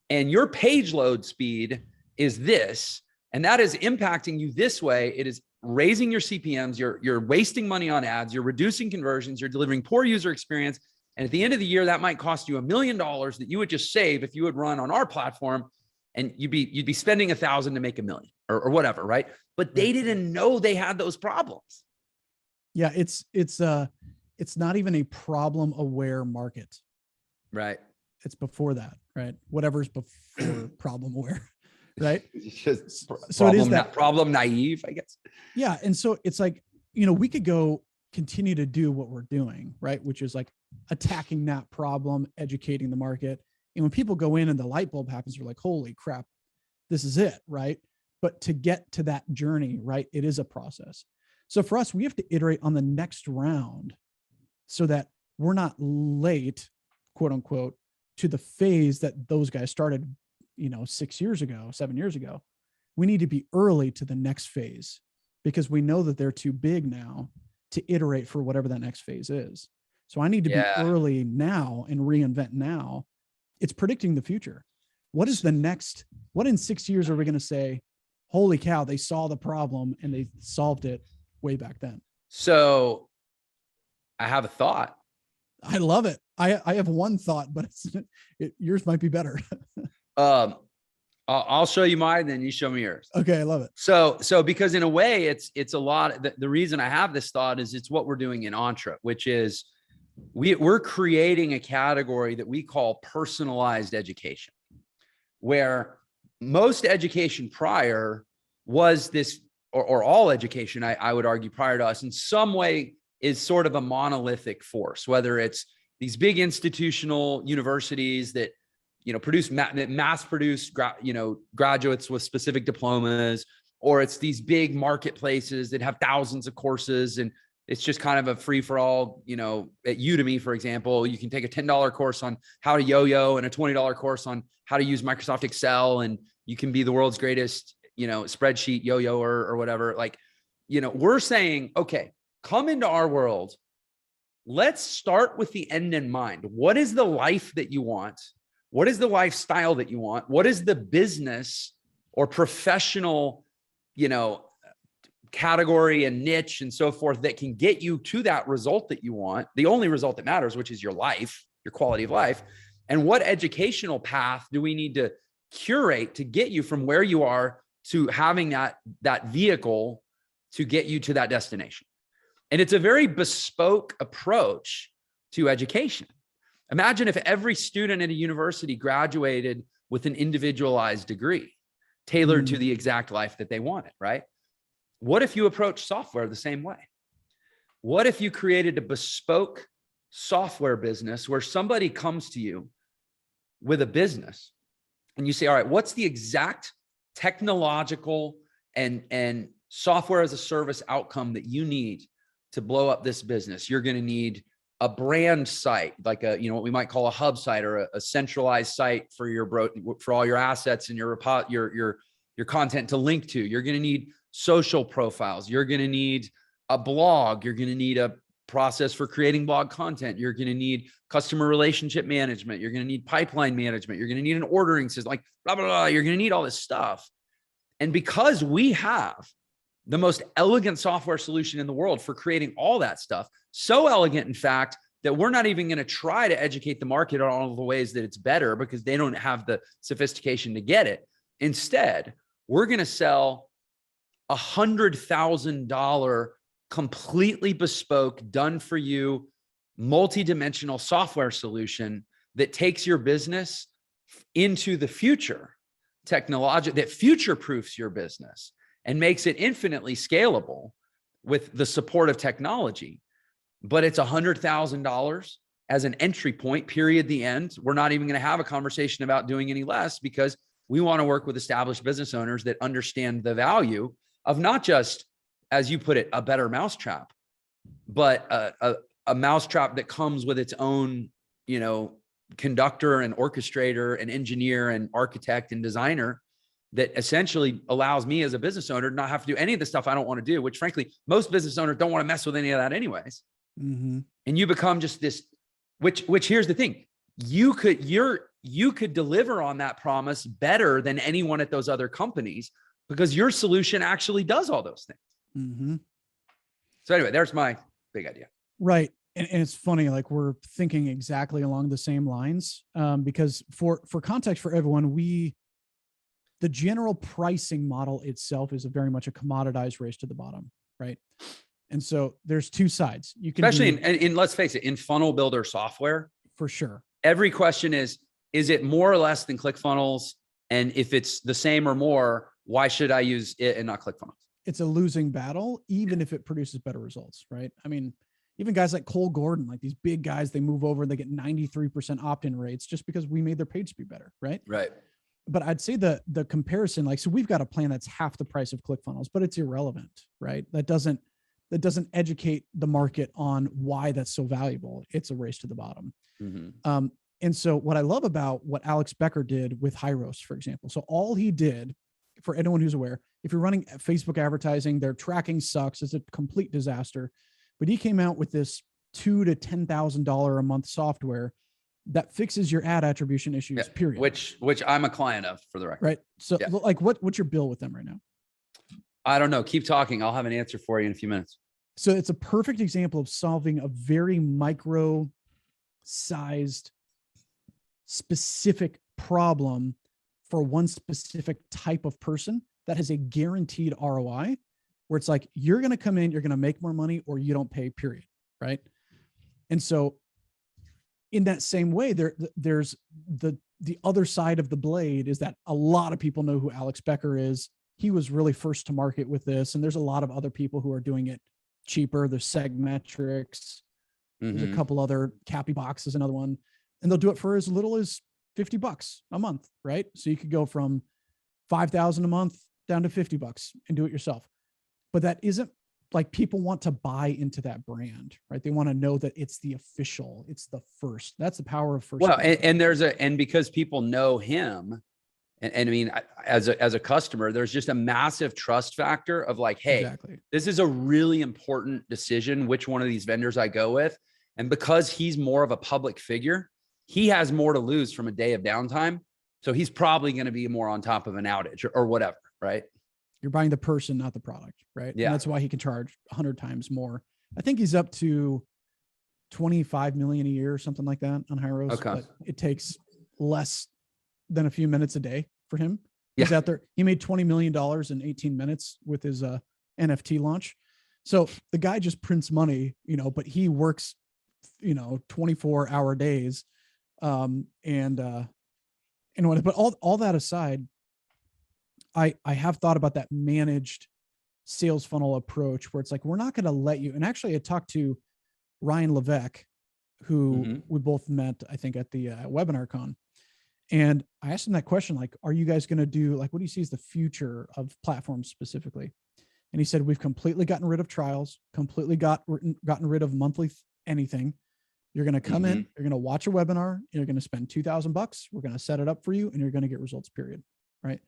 and your page load speed is this, and that is impacting you this way. It is raising your CPMs. You're wasting money on ads. You're reducing conversions. You're delivering poor user experience. And at the end of the year, that might cost you $1 million that you would just save if you would run on our platform, and you'd be spending $1,000 to make $1 million or whatever, right? But they didn't know they had those problems. Yeah, it's not even a problem aware market. Right. It's before that, right? Whatever's before problem aware, right? It's just so it is that problem naive, I guess. Yeah. And so it's like, we could go continue to do what we're doing, right? Which is like attacking that problem, educating the market. And when people go in and the light bulb happens, they're like, holy crap, this is it, right? But to get to that journey, right, it is a process. So for us, we have to iterate on the next round so that we're not late, quote unquote, to the phase that those guys started, 6 years ago, 7 years ago. We need to be early to the next phase because we know that they're too big now to iterate for whatever that next phase is. So I need to be early now and reinvent now. It's predicting the future. What in 6 years are we going to say, holy cow, they saw the problem and they solved it way back then? So I have a thought. I love it. I have one thought, but yours might be better. I'll show you mine, then you show me yours. Okay. I love it. So because in a way it's a lot. The reason I have this thought is it's what we're doing in Entre, which is we're creating a category that we call personalized education, where most education prior was this, or all education, I would argue prior to us in some way is sort of a monolithic force, whether it's these big institutional universities that, mass produce, graduates with specific diplomas, or it's these big marketplaces that have thousands of courses and it's just kind of a free for all. At Udemy, for example, you can take a $10 course on how to yo-yo and a $20 course on how to use Microsoft Excel, and you can be the world's greatest, spreadsheet yo-yo or whatever. Like, we're saying, okay, come into our world. Let's start with the end in mind. What is the life that you want? What is the lifestyle that you want? What is the business or professional, category and niche and so forth that can get you to that result that you want? The only result that matters, which is your life, your quality of life. And what educational path do we need to curate to get you from where you are to having that vehicle to get you to that destination? And it's a very bespoke approach to education. Imagine if every student at a university graduated with an individualized degree tailored to the exact life that they wanted, right? What if you approach software the same way? What if you created a bespoke software business where somebody comes to you with a business and you say, all right, what's the exact technological and software as a service outcome that you need to blow up this business? You're going to need a brand site, like what we might call a hub site or a centralized site for all your assets and your content to link to. You're going to need social profiles. You're going to need a blog. You're going to need a process for creating blog content. You're going to need customer relationship management. You're going to need pipeline management. You're going to need an ordering system, like blah, blah, blah. You're going to need all this stuff. And because we have the most elegant software solution in the world for creating all that stuff. So elegant, in fact, that we're not even going to try to educate the market on all of the ways that it's better because they don't have the sophistication to get it. Instead, we're going to sell $100,000 completely bespoke, done for you, multi-dimensional software solution that takes your business into the future, technology that future-proofs your business and makes it infinitely scalable with the support of technology. But it's $100,000 as an entry point, period, the end. We're not even going to have a conversation about doing any less because we want to work with established business owners that understand the value of not just, as you put it, a better mousetrap, but a mousetrap that comes with its own, conductor and orchestrator and engineer and architect and designer that essentially allows me as a business owner to not have to do any of the stuff I don't want to do, which frankly, most business owners don't want to mess with any of that anyways. Mm-hmm. And you become just this, which here's the thing, you could deliver on that promise better than anyone at those other companies because your solution actually does all those things. Mm-hmm. So anyway, there's my big idea. Right. And it's funny, like we're thinking exactly along the same lines, because for context for everyone, the general pricing model itself is very much a commoditized race to the bottom, right? And so there's two sides. You can especially in let's face it, in funnel builder software, for sure. Every question is it more or less than ClickFunnels? And if it's the same or more, why should I use it and not ClickFunnels? It's a losing battle, even if it produces better results, right? I mean, even guys like Cole Gordon, like these big guys, they move over and they get 93% opt-in rates just because we made their page speed better, right? Right. But I'd say the comparison, like, so we've got a plan that's half the price of ClickFunnels, but it's irrelevant, right? That doesn't educate the market on why that's so valuable. It's a race to the bottom. Mm-hmm. And so what I love about what Alex Becker did with Hyros, for example, so all he did, for anyone who's aware, if you're running Facebook advertising, their tracking sucks. It's a complete disaster. But he came out with this $2,000 to $10,000 a month software that fixes your ad attribution issues, period. Which I'm a client of, for the record. Right. So like what's your bill with them right now? I don't know. Keep talking. I'll have an answer for you in a few minutes. So it's a perfect example of solving a very micro sized specific problem for one specific type of person that has a guaranteed ROI, where it's like, you're going to come in, you're going to make more money, or you don't pay, period. Right. And so in that same way, there's the other side of the blade is that a lot of people know who Alex Becker is. He was really first to market with this. And there's a lot of other people who are doing it cheaper. There's Segmetrics. Mm-hmm. There's a couple other, Cappy Box is another one. And they'll do it for as little as $50 a month, right? So you could go from $5,000 a month down to $50 and do it yourself. But that isn't like, people want to buy into that brand, right? They want to know that it's the official, it's the first. That's the power of first. Well, and because people know him, and I mean, as a customer, there's just a massive trust factor of like, hey, exactly, this is a really important decision, which one of these vendors I go with. And because he's more of a public figure, he has more to lose from a day of downtime. So he's probably going to be more on top of an outage or whatever, right? You're buying the person, not the product, right? Yeah. And that's why he can charge 100 times more. I think he's up to 25 million a year or something like that on Hyros. Okay. But it takes less than a few minutes a day for him. He's out there. He made $20 million in 18 minutes with his NFT launch. So the guy just prints money, but he works, 24-hour days. But all that aside, I have thought about that managed sales funnel approach where it's like, we're not going to let you. And actually I talked to Ryan Levesque, who we both met, I think, at the webinar con. And I asked him that question, like, are you guys going to do, like, what do you see as the future of platforms specifically? And he said, we've completely gotten rid of trials, completely gotten rid of monthly anything. You're going to come in, you're going to watch a webinar, you're going to spend $2,000. We're going to set it up for you and you're going to get results, period. Right.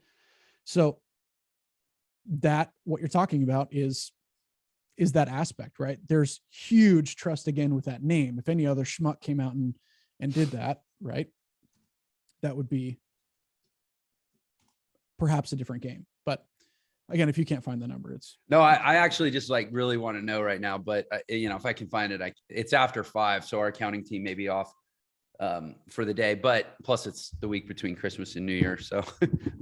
So that what you're talking about is that aspect, right? There's huge trust again with that name. If any other schmuck came out and did that, right, that would be perhaps a different game. But again, if you can't find the number, it's no, I actually just like really want to know right now, but you know, if I can find it, it's after 5. So our accounting team may be off for the day, but plus it's the week between Christmas and New Year. So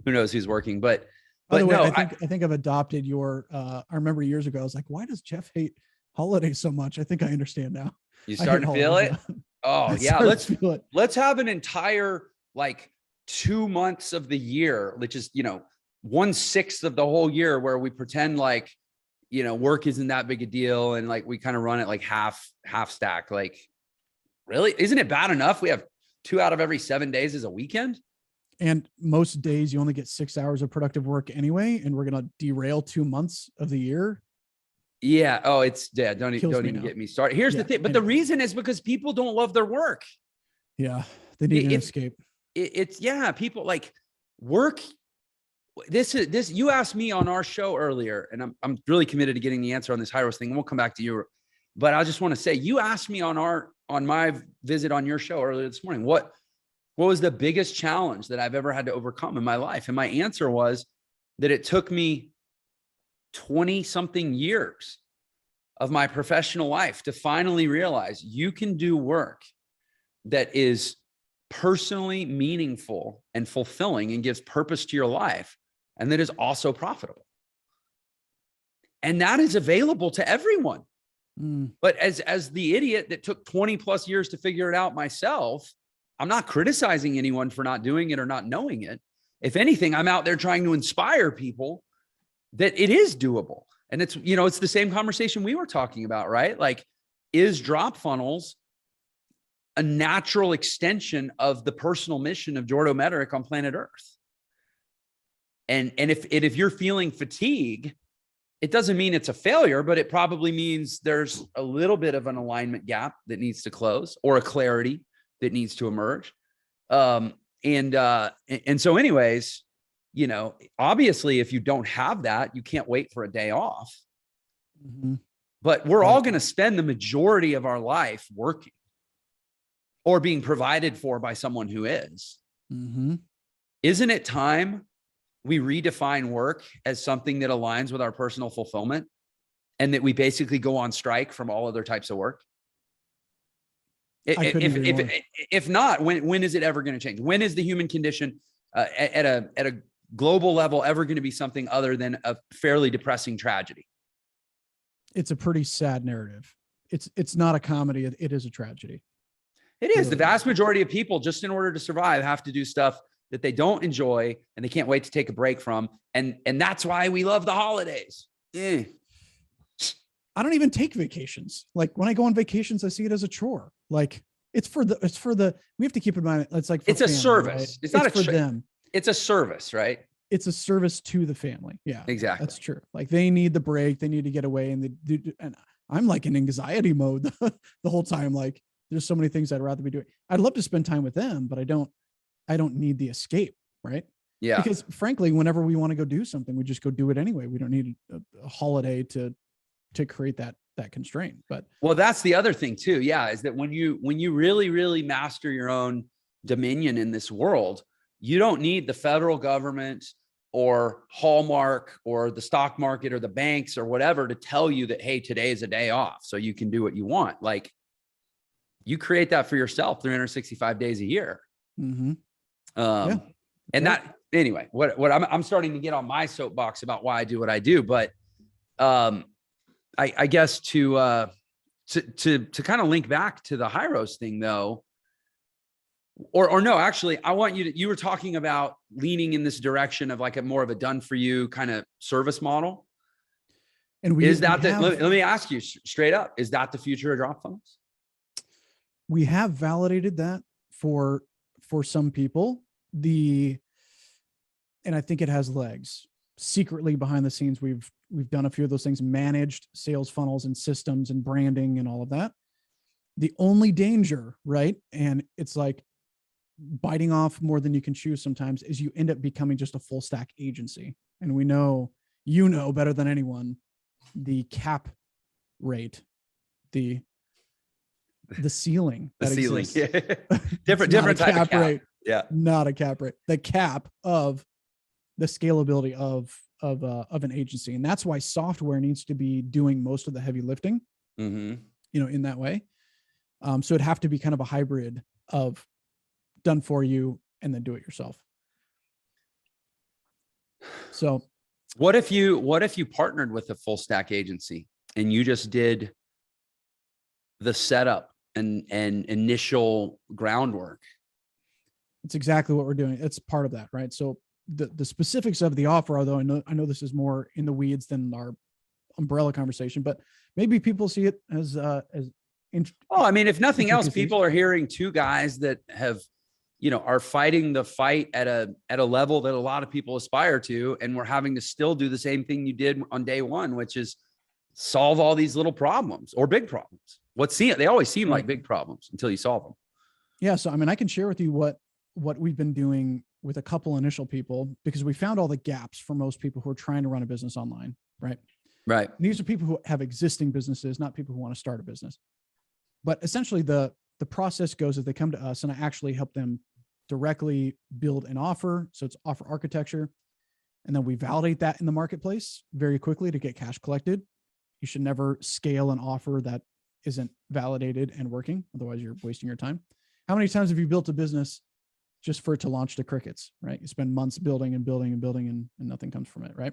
who knows who's working, but by the way, no, I think I've adopted your, I remember years ago, I was like, why does Jeff hate holidays so much? I think I understand now. You starting to feel it? Oh yeah. Let's have an entire like 2 months of the year, which is, you know, 1/6 of the whole year where we pretend like, you know, work isn't that big a deal. And like, we kind of run it like half stack. Like, really? Isn't it bad enough? We have 2 out of every 7 days as a weekend. And most days you only get 6 hours of productive work anyway. And we're going to derail 2 months of the year. Yeah. Oh, it's don't even get me started. Here's the thing. But the reason is because people don't love their work. Yeah. They need an escape. It's people like work. This, you asked me on our show earlier, and I'm really committed to getting the answer on this Hyros thing. And we'll come back to you, but I just want to say, you asked me on my visit on your show earlier this morning, what was the biggest challenge that I've ever had to overcome in my life? And my answer was that it took me 20 something years of my professional life to finally realize you can do work that is personally meaningful and fulfilling and gives purpose to your life, and that is also profitable. And that is available to everyone. But as the idiot that took 20 plus years to figure it out myself, I'm not criticizing anyone for not doing it or not knowing it. If anything, I'm out there trying to inspire people that it is doable. And it's, you know, it's the same conversation we were talking about, right? Like, is DropFunnels a natural extension of the personal mission of Jordo Mederich on planet Earth? And if you're feeling fatigue, it doesn't mean it's a failure, but it probably means there's a little bit of an alignment gap that needs to close, or a clarity that needs to emerge. And so anyways, you know, obviously if you don't have that, you can't wait for a day off. But we're all going to spend the majority of our life working or being provided for by someone who is. Isn't it time we redefine work as something that aligns with our personal fulfillment, and that we basically go on strike from all other types of work? If not, when is it ever going to change? When is the human condition at a global level ever going to be something other than a fairly depressing tragedy? It's a pretty sad narrative. It's not a comedy. It is a tragedy. It is. The vast majority of people, just in order to survive, have to do stuff that they don't enjoy and they can't wait to take a break from. And that's why we love the holidays. I don't even take vacations. Like, when I go on vacations, I see it as a chore. Like, it's for the, we have to keep in mind, it's like, it's a service. Right? It's not for them. It's a service, right? It's a service to the family. Yeah, exactly. That's true. Like, they need the break, they need to get away, and and I'm like in anxiety mode the whole time. Like, there's so many things I'd rather be doing. I'd love to spend time with them, but I don't need the escape. Right. Yeah. Because frankly, whenever we want to go do something, we just go do it anyway. We don't need a holiday to create that constraint. But well, that's the other thing too. Yeah. Is that when you really, really master your own dominion in this world, you don't need the federal government or Hallmark or the stock market or the banks or whatever to tell you that, hey, today is a day off, so you can do what you want. Like, you create that for yourself 365 days a year. And that, anyway, what I'm starting to get on my soapbox about why I do what I do, but I guess to kind of link back to the Hyros thing though, or no, actually, I want you were talking about leaning in this direction of like a more of a done for you kind of service model. And let me ask you straight up, is that the future of DropFunnels? We have validated that for some people, and I think it has legs. Secretly behind the scenes, we've done a few of those things, managed sales funnels and systems and branding and all of that. The only danger, right? And it's like biting off more than you can chew sometimes, is you end up becoming just a full stack agency. And we know, you know better than anyone, the cap rate, the ceiling. The ceiling. Yeah. different type of cap rate. Yeah. Not a cap rate. The cap of the scalability of an agency. And that's why software needs to be doing most of the heavy lifting, Mm-hmm. in that way. So it'd have to be kind of a hybrid of done for you and then do it yourself. So what if you partnered with a full stack agency and you just did the setup and initial groundwork? it's exactly what we're doing. It's part of that, right? So the specifics of the offer, although I know this is more in the weeds than our umbrella conversation, but maybe people see it as I mean, if nothing else, people are hearing two guys that have, are fighting the fight at a level that a lot of people aspire to. And we're having to still do the same thing you did on day one, which is solve all these little problems or big problems. They always seem like big problems until you solve them. Yeah. So, I mean, I can share with you what we've been doing with a couple initial people, because we found all the gaps for most people who are trying to run a business online. Right. Right. And these are people who have existing businesses, not people who want to start a business. But essentially the process goes is they come to us and I actually help them directly build an offer. So it's offer architecture. And then we validate that in the marketplace very quickly to get cash collected. You should never scale an offer that isn't validated and working. Otherwise you're wasting your time. How many times have you built a business just for it to launch to crickets, right? You spend months building and building and building and nothing comes from it, right?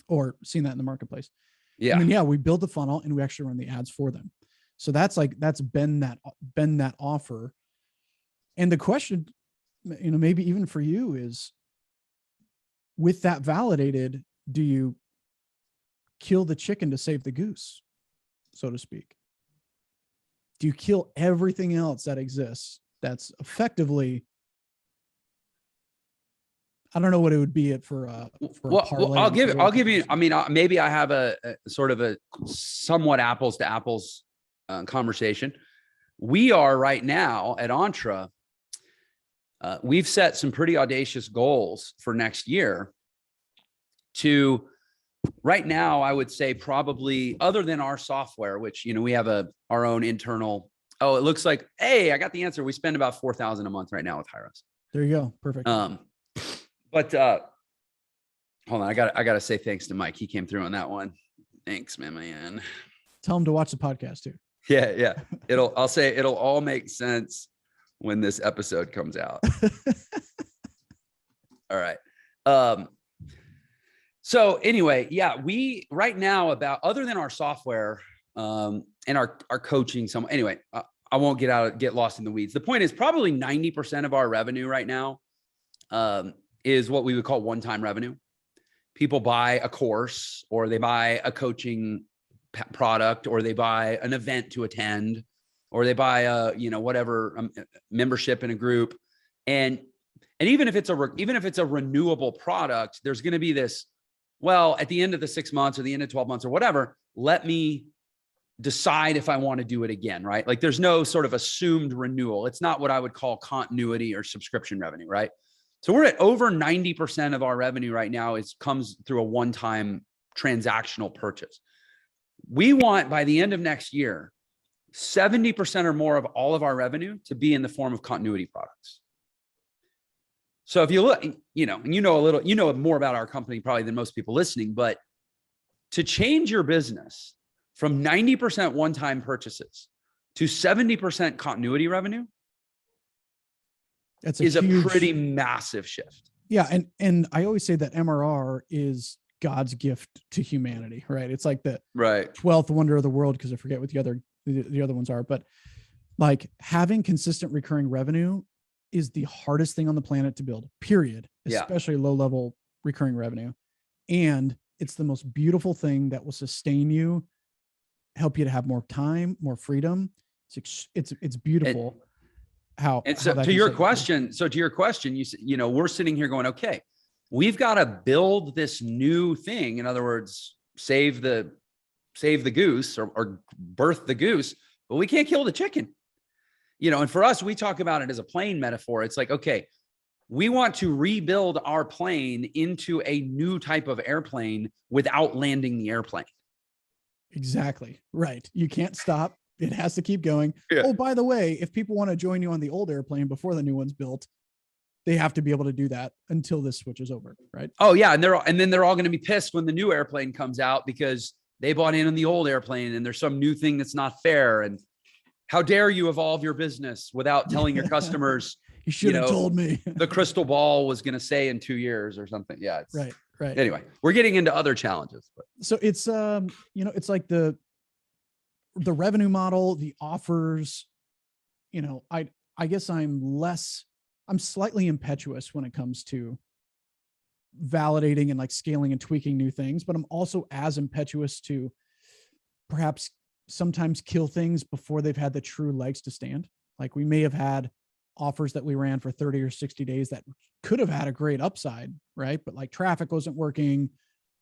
Or seen that in the marketplace. Yeah. And then, we build the funnel and we actually run the ads for them. So that's been that offer. And the question, maybe even for you is, with that validated, do you kill the chicken to save the goose, so to speak? Do you kill everything else that exists that's effectively, I don't know what it would be for a parlay. I'll give you, I mean, maybe I have a sort of a somewhat apples to apples conversation. We are right now at Entra. We've set some pretty audacious goals for next year to, right now, I would say probably, other than our software, which, we have our own internal, it looks like, hey, I got the answer. We spend about $4,000 a month right now with Hyros. There you go. Perfect. But hold on, I gotta say thanks to Mike. He came through on that one. Thanks, man. Tell him to watch the podcast too. Yeah. I'll say it'll all make sense when this episode comes out. All right. So anyway, we right now, other than our software and our coaching, I won't get lost in the weeds. The point is probably 90% of our revenue right now is what we would call one-time revenue. People buy a course, or they buy a coaching product, or they buy an event to attend, or they buy a, whatever membership in a group. And even if it's a renewable product, there's going to be this, well, at the end of the 6 months or the end of 12 months or whatever, let me decide if I want to do it again, right? Like there's no sort of assumed renewal. It's not what I would call continuity or subscription revenue, right? So we're at over 90% of our revenue right now comes through a one-time transactional purchase. We want, by the end of next year, 70% or more of all of our revenue to be in the form of continuity products. So if you look, you know more about our company probably than most people listening, but to change your business from 90% one-time purchases to 70% continuity revenue, is a pretty massive shift. Yeah. And I always say that MRR is God's gift to humanity, right? It's like the 12th wonder of the world, because I forget what the other ones are, but like having consistent recurring revenue is the hardest thing on the planet to build, period. Especially low level recurring revenue. And it's the most beautiful thing that will sustain you, help you to have more time, more freedom. It's beautiful. To your question, we're sitting here going, okay, we've got to build this new thing. In other words, save the goose or birth the goose, but we can't kill the chicken. And for us, we talk about it as a plane metaphor. It's like, okay, we want to rebuild our plane into a new type of airplane without landing the airplane. Exactly. Right. You can't stop. It has to keep going. Yeah. Oh, by the way, if people want to join you on the old airplane before the new one's built, they have to be able to do that until this switch is over, right? Oh yeah, and then they're all going to be pissed when the new airplane comes out because they bought in on the old airplane and there's some new thing that's not fair. And how dare you evolve your business without telling your customers? You should have told me. The crystal ball was going to say in 2 years or something. Yeah, it's, right. Anyway, we're getting into other challenges. But. So it's it's like the revenue model, the offers. I guess I'm slightly impetuous when it comes to validating and like scaling and tweaking new things, but I'm also as impetuous to perhaps sometimes kill things before they've had the true legs to stand. Like we may have had offers that we ran for 30 or 60 days that could have had a great upside, right? But like traffic wasn't working,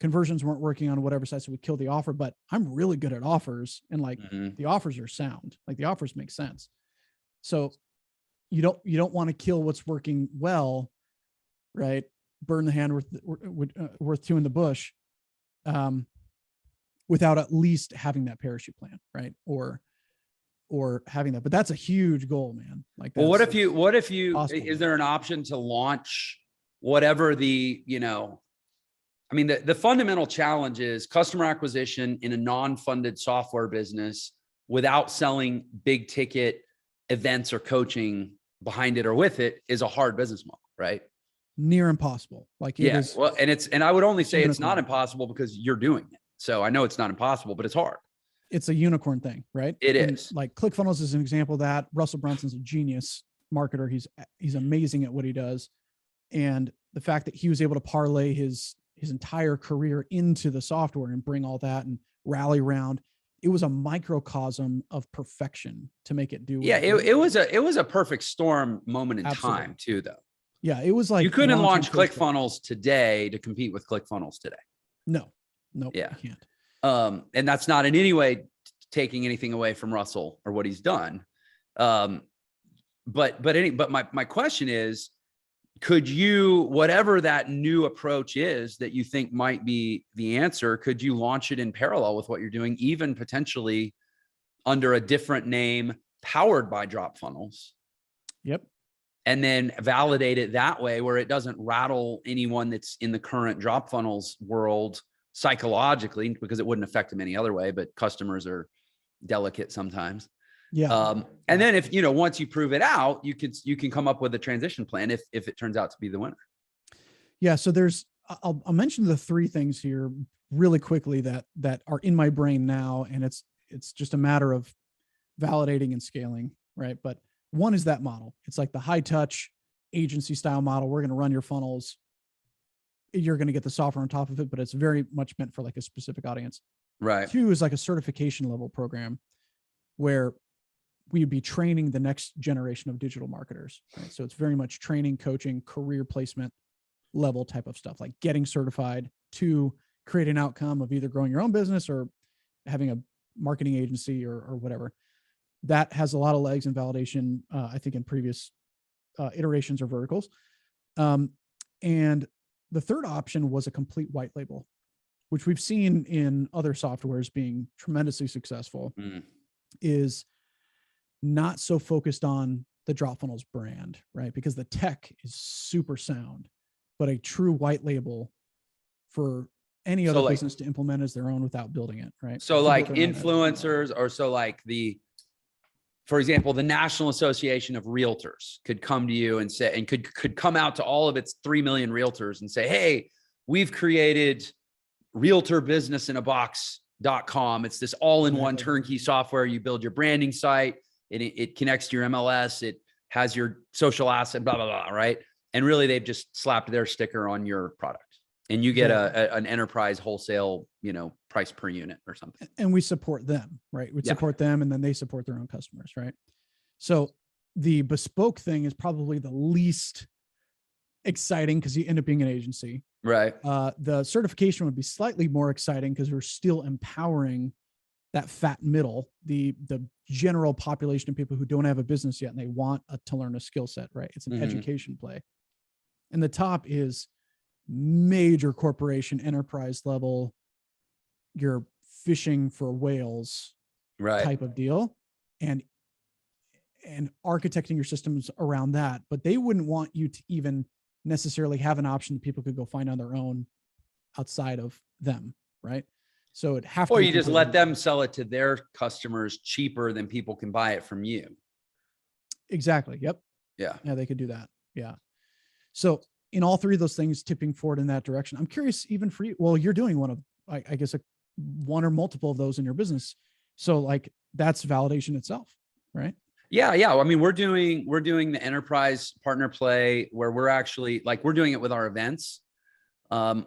conversions weren't working on whatever side, so we killed the offer. But I'm really good at offers, and like the offers are sound, like the offers make sense. So you don't want to kill what's working well, right? Burn the hand worth two in the bush, without at least having that parachute plan, right? Or having that. But that's a huge goal, man. Like, well, what if you possible. Is there an option to launch whatever the fundamental challenge is customer acquisition in a non-funded software business without selling big ticket events or coaching behind it or with it is a hard business model, right? Near impossible. Like it is. Well, and I would only say it's not impossible because you're doing it. So I know it's not impossible, but it's hard. It's a unicorn thing, right? It is. Like ClickFunnels is an example of that. Russell Brunson's a genius marketer. He's amazing at what he does. And the fact that he was able to parlay his entire career into the software and bring all that and rally around, it was a microcosm of perfection to make it do. Yeah, it was a perfect storm moment in Absolutely. time too, though. Yeah, it was like you couldn't launch ClickFunnels today to compete with ClickFunnels today. No, yeah, you can't. And that's not in any way taking anything away from Russell or what he's done. But my question is, could you, whatever that new approach is that you think might be the answer, could you launch it in parallel with what you're doing, even potentially under a different name, powered by DropFunnels? Yep. And then validate it that way, where it doesn't rattle anyone that's in the current DropFunnels world psychologically, because it wouldn't affect them any other way, but customers are delicate sometimes. Yeah. And then if, once you prove it out, you can come up with a transition plan if it turns out to be the winner. Yeah. So I'll mention the three things here really quickly that are in my brain now. And it's just a matter of validating and scaling. Right. But one is that model. It's like the high touch agency style model. We're going to run your funnels. You're going to get the software on top of it, but it's very much meant for like a specific audience. Right. Two is like a certification level program where we'd be training the next generation of digital marketers. Right? So it's very much training, coaching, career placement level type of stuff, like getting certified to create an outcome of either growing your own business or having a marketing agency or whatever. That has a lot of legs and validation, I think, in previous iterations or verticals. And the third option was a complete white label, which we've seen in other softwares being tremendously successful, is not so focused on the DropFunnels brand, right? Because the tech is super sound, but a true white label for any other business to implement as their own without building it, right? So like influencers, or so like for example, the National Association of Realtors could come to you and say, and could come out to all of its 3 million realtors and say, hey, we've created realtorbusinessinabox.com. It's this all-in-one turnkey software. You build your branding site, it connects to your MLS, it has your social asset, blah, blah, blah, right? And really they've just slapped their sticker on your product. And you get an enterprise wholesale, price per unit or something. And we support them, right? We support them, and then they support their own customers, right? So the bespoke thing is probably the least exciting because you end up being an agency. Right. The certification would be slightly more exciting because we're still empowering that fat middle, the general population of people who don't have a business yet and they want to learn a skill set, right? It's an education play. And the top is major corporation enterprise level, you're fishing for whales type of deal. And and architecting your systems around that, but they wouldn't want you to even necessarily have an option that people could go find on their own outside of them. Right. So it have to, or you just let them sell it to their customers cheaper than people can buy it from you. Exactly. Yep. Yeah. Yeah. They could do that. Yeah. So in all three of those things, tipping forward in that direction, I'm curious even for you. Well, you're doing one of, I guess, one or multiple of those in your business. So like that's validation itself. Right. Yeah. Yeah. I mean, we're doing the enterprise partner play where we're actually like, we're doing it with our events,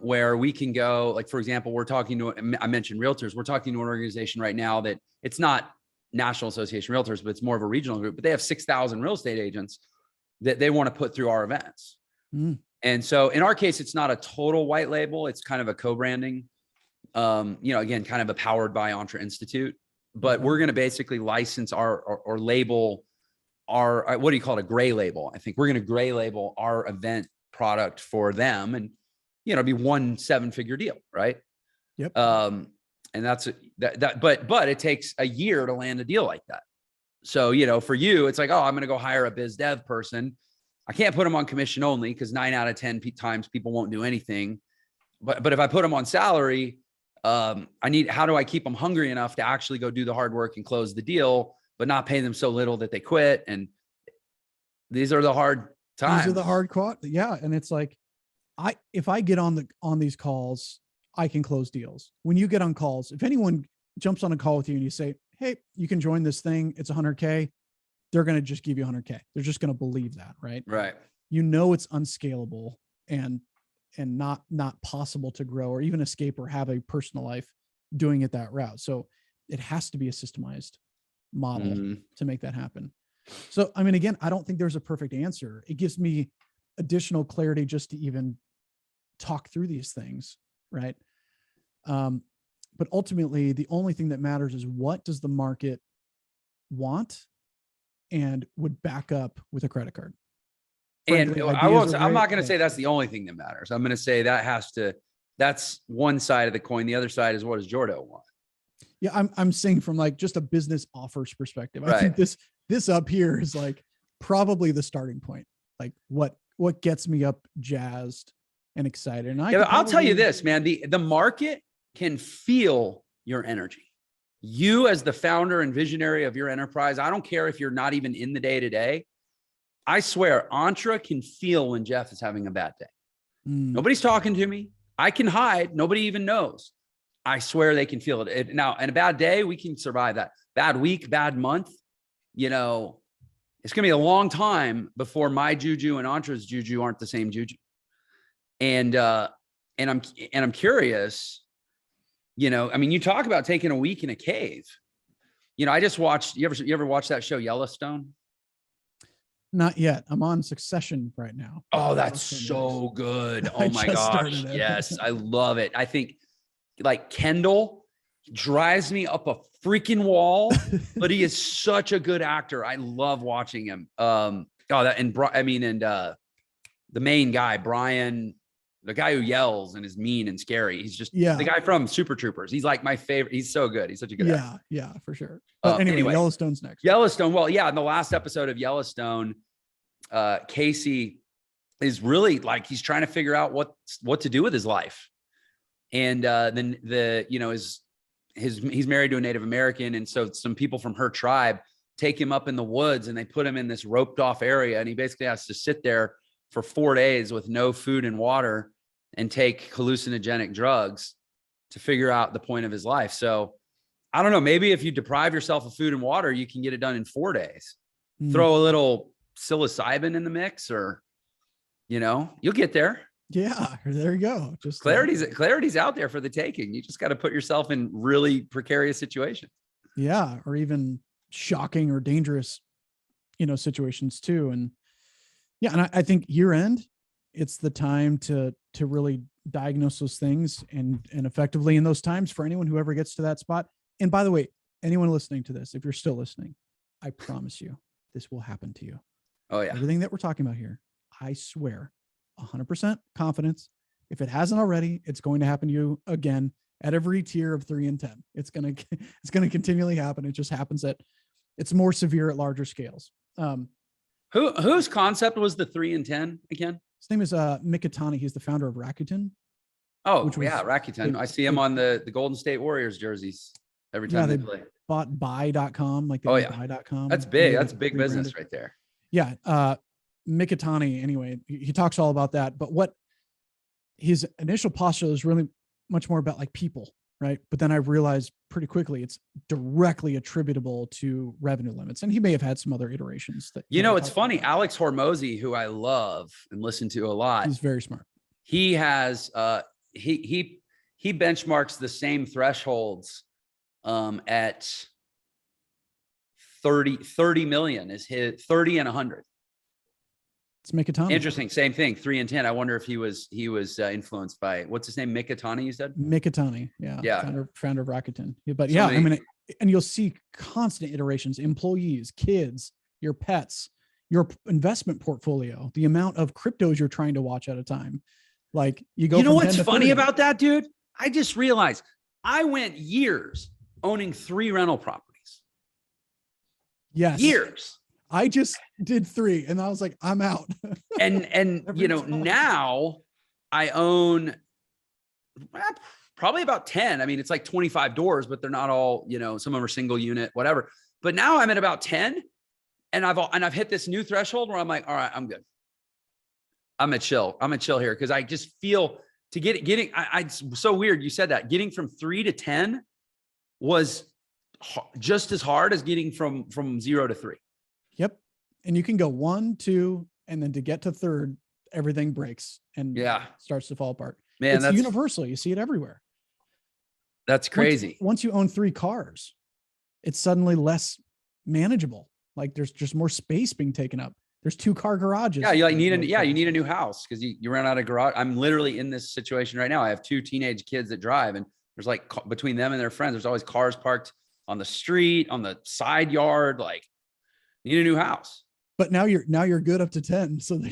where we can go, like, for example, I mentioned realtors. We're talking to an organization right now that it's not National Association of Realtors, but it's more of a regional group, but they have 6,000 real estate agents that they want to put through our events. And so in our case, it's not a total white label. It's kind of a co-branding, again, kind of a powered by Entre Institute, but we're going to basically license or label our, what do you call it? A gray label. I think we're going to gray label our event product for them, and, it'd be 1 7-figure deal. Right. Yep. And that's but it takes a year to land a deal like that. So, for you, it's like, oh, I'm going to go hire a biz dev person. I can't put them on commission only because 9 out of 10 times people won't do anything. But if I put them on salary, how do I keep them hungry enough to actually go do the hard work and close the deal, but not pay them so little that they quit? And these are the hard times. These are the hard quad. Yeah. And it's like, if I get on these calls, I can close deals. When you get on calls, if anyone jumps on a call with you and you say, hey, you can join this thing, it's 100K, they're going to just give you 100K. They're just going to believe that. Right. Right. It's unscalable and not possible to grow or even escape or have a personal life doing it that route. So it has to be a systemized model to make that happen. So, I mean, again, I don't think there's a perfect answer. It gives me additional clarity just to even talk through these things. Right. But ultimately the only thing that matters is what does the market want and would back up with a credit card. And I'm not going to say that's the only thing that matters. I'm going to say that's one side of the coin. The other side is, what does Jordo want? Yeah. I'm saying from like just a business offers perspective. Right. I think this up here is like probably the starting point. Like what gets me up jazzed and excited. And I'll tell you this, man, the market can feel your energy. You as the founder and visionary of your enterprise, I don't care if you're not even in the day to day. I swear, Entre can feel when Jeff is having a bad day. Nobody's talking to me. I can hide. Nobody even knows. I swear they can feel it. Now, and a bad day, we can survive that. Bad week, bad month, it's going to be a long time before my juju and Entre's juju aren't the same juju. And I'm curious, I mean, you talk about taking a week in a cave. I just watched, you ever watch that show Yellowstone? Not yet. I'm on Succession right now. Oh, that's so good. Oh my gosh. Yes. I love it. I think like Kendall drives me up a freaking wall, but he is such a good actor. I love watching him. The main guy, Brian, the guy who yells and is mean and scary. He's just the guy from Super Troopers. He's like my favorite. He's so good. He's such a good actor. Yeah, for sure. But anyway, Yellowstone's next. Yellowstone. Well, yeah. In the last episode of Yellowstone, Casey is really like, he's trying to figure out what to do with his life. And then he's married to a Native American. And so some people from her tribe take him up in the woods and they put him in this roped off area. And he basically has to sit there for 4 days with no food and water and take hallucinogenic drugs to figure out the point of his life. So I don't know, maybe if you deprive yourself of food and water, you can get it done in 4 days. Throw a little psilocybin in the mix or, you'll get there. Yeah, there you go. Just clarity's out there for the taking. You just got to put yourself in really precarious situations. Yeah. Or even shocking or dangerous, situations too. And yeah. And I think year end, it's the time to really diagnose those things and effectively in those times for anyone who ever gets to that spot. And by the way, anyone listening to this, if you're still listening, I promise you, this will happen to you. Oh yeah. Everything that we're talking about here, I swear, 100% confidence. If it hasn't already, it's going to happen to you again at every tier of 3 and 10. It's going to continually happen. It just happens at It's more severe at larger scales. Whose concept was the 3 and 10 again? His name is Mikitani. He's the founder of Rakuten. Oh, yeah, Rakuten. I see him on the Golden State Warriors jerseys every time they play. Bought buy.com, like the buy.com. That's big. That's a big business right there. Yeah. Mikitani, anyway, he talks all about that. But what his initial posture is really much more about like people, right? But then I realized pretty quickly it's directly attributable to revenue limits. And he may have had some other iterations that, it's funny. About. Alex Hormozy, who I love and listen to a lot. He's very smart. He has, he benchmarks the same thresholds at 30 million is his 30 and 100. It's Mikitani. Interesting. Same thing. 3 and 10. I wonder if he was influenced by, what's his name? Mikitani, you said? Mikitani. Yeah. Yeah. Founder of Rakuten. But yeah, I mean, and you'll see constant iterations, employees, kids, your pets, your investment portfolio, the amount of cryptos you're trying to watch at a time. Like you go, what's funny about that, dude? I just realized I went years owning 3 rental properties. Yes. Years. I just did 3 and I was like, I'm out. and now I own probably about 10. I mean, it's like 25 doors, but they're not all, some of them are single unit, whatever. But now I'm at about 10 and I've hit this new threshold where I'm like, all right, I'm good. I'm at chill here. Cause I just feel it's so weird. You said that getting from 3 to 10 was just as hard as getting from 0 to 3. Yep. And you can go 1, 2, and then to get to 3rd, everything breaks and starts to fall apart. Man, it's universal. You see it everywhere. That's crazy. Once you own 3 cars, it's suddenly less manageable. Like there's just more space being taken up. There's 2-car garages. Yeah. You need a new house because you ran out of garage. I'm literally in this situation right now. I have 2 teenage kids that drive, and there's like between them and their friends, there's always cars parked on the street, on the side yard. Like, need a new house. But now you're good up to 10. So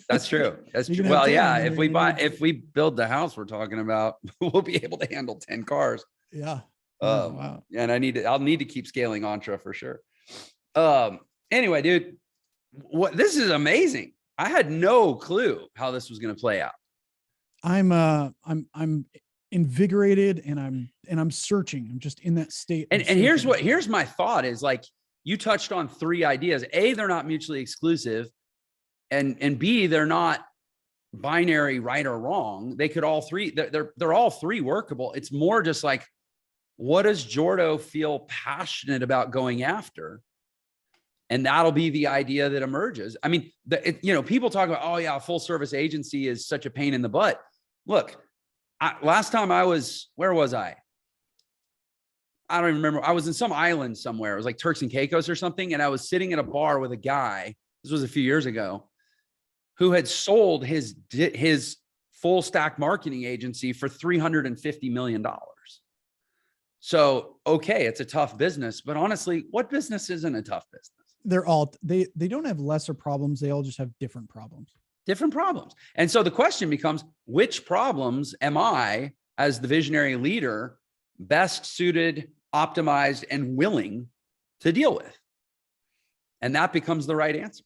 that's true. That's true. Well, yeah. If we build the house we're talking about, we'll be able to handle 10 cars. Yeah. Wow. And I'll need to keep scaling Entra for sure. Anyway, dude, this is amazing. I had no clue how this was going to play out. I'm invigorated and I'm searching. I'm just in that state. And here's my thought is like, you touched on 3 ideas. A, they're not mutually exclusive. And B, they're not binary right or wrong. They could all 3, they're all 3 workable. It's more just like, what does Jordo feel passionate about going after? And that'll be the idea that emerges. I mean, people talk about, oh yeah, a full service agency is such a pain in the butt. Look, last time where was I? I don't even remember. I was in some island somewhere. It was like Turks and Caicos or something. And I was sitting at a bar with a guy, this was a few years ago, who had sold his full stack marketing agency for $350 million. So, okay, it's a tough business, but honestly, what business isn't a tough business? They don't have lesser problems. They all just have different problems. And so the question becomes, which problems am I, as the visionary leader, best suited, optimized, and willing to deal with? And that becomes the right answer.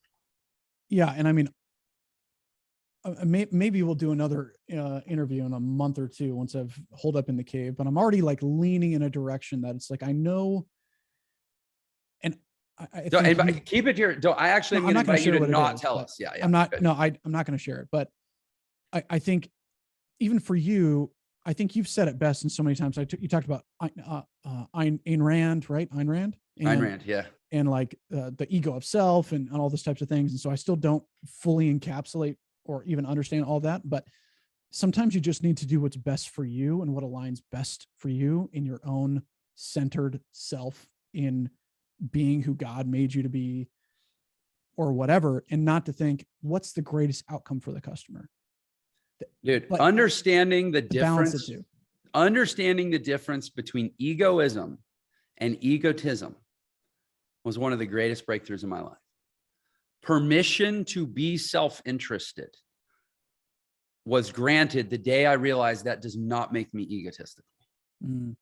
Yeah. And I mean, maybe we'll do another interview in a month or 2 once I've holed up in the cave, but I'm already like leaning in a direction that it's like, I know. And keep it here. I actually am going to invite you to not tell us. Yeah. I'm not going to share it, but I think even for you, I think you've said it best in so many times. You talked about Ayn Rand, right? Ayn Rand. Ayn Rand, yeah. And like the ego of self and all those types of things. And so I still don't fully encapsulate or even understand all that, but sometimes you just need to do what's best for you and what aligns best for you in your own centered self, in being who God made you to be or whatever, and not to think what's the greatest outcome for the customer. Dude, understanding the difference between egoism and egotism was one of the greatest breakthroughs in my life. Permission to be self-interested was granted the day I realized that does not make me egotistical. I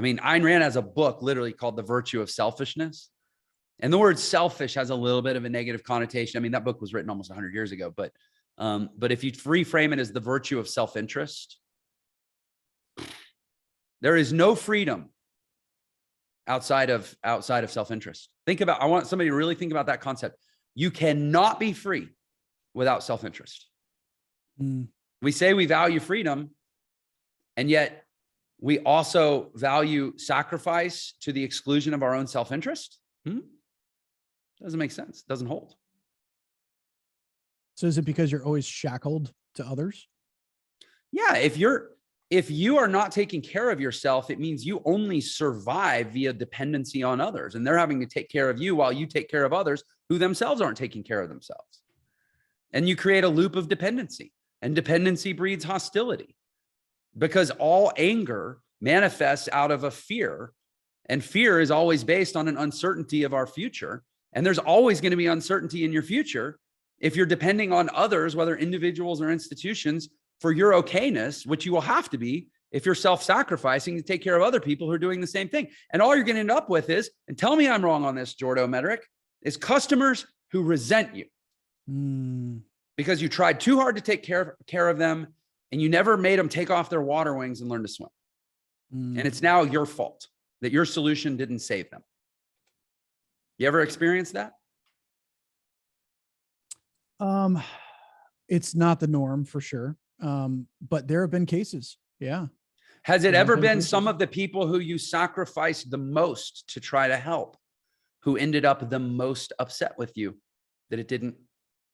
mean, Ayn Rand has a book literally called The Virtue of Selfishness. And the word selfish has a little bit of a negative connotation. I mean, that book was written almost 100 years ago, but if you reframe it as the virtue of self-interest, there is no freedom outside of self-interest. I want somebody to really think about that concept. You cannot be free without self-interest. We say we value freedom, and yet we also value sacrifice to the exclusion of our own self-interest. Doesn't make sense. Doesn't hold. So is it because you're always shackled to others? Yeah. If you are not taking care of yourself, it means you only survive via dependency on others, and they're having to take care of you while you take care of others who themselves aren't taking care of themselves. And you create a loop of dependency, and dependency breeds hostility, because all anger manifests out of a fear, and fear is always based on an uncertainty of our future. And there's always going to be uncertainty in your future if you're depending on others, whether individuals or institutions, for your okayness, which you will have to be if you're self-sacrificing to take care of other people who are doing the same thing. And all you're going to end up with is, and tell me I'm wrong on this, Jordo, Mederich, is customers who resent you because you tried too hard to take care of them, and you never made them take off their water wings and learn to swim. And it's now your fault that your solution didn't save them. You ever experienced that? It's not the norm for sure. But there have been cases. Yeah. Has it ever been some of the people who you sacrificed the most to try to help who ended up the most upset with you that it didn't,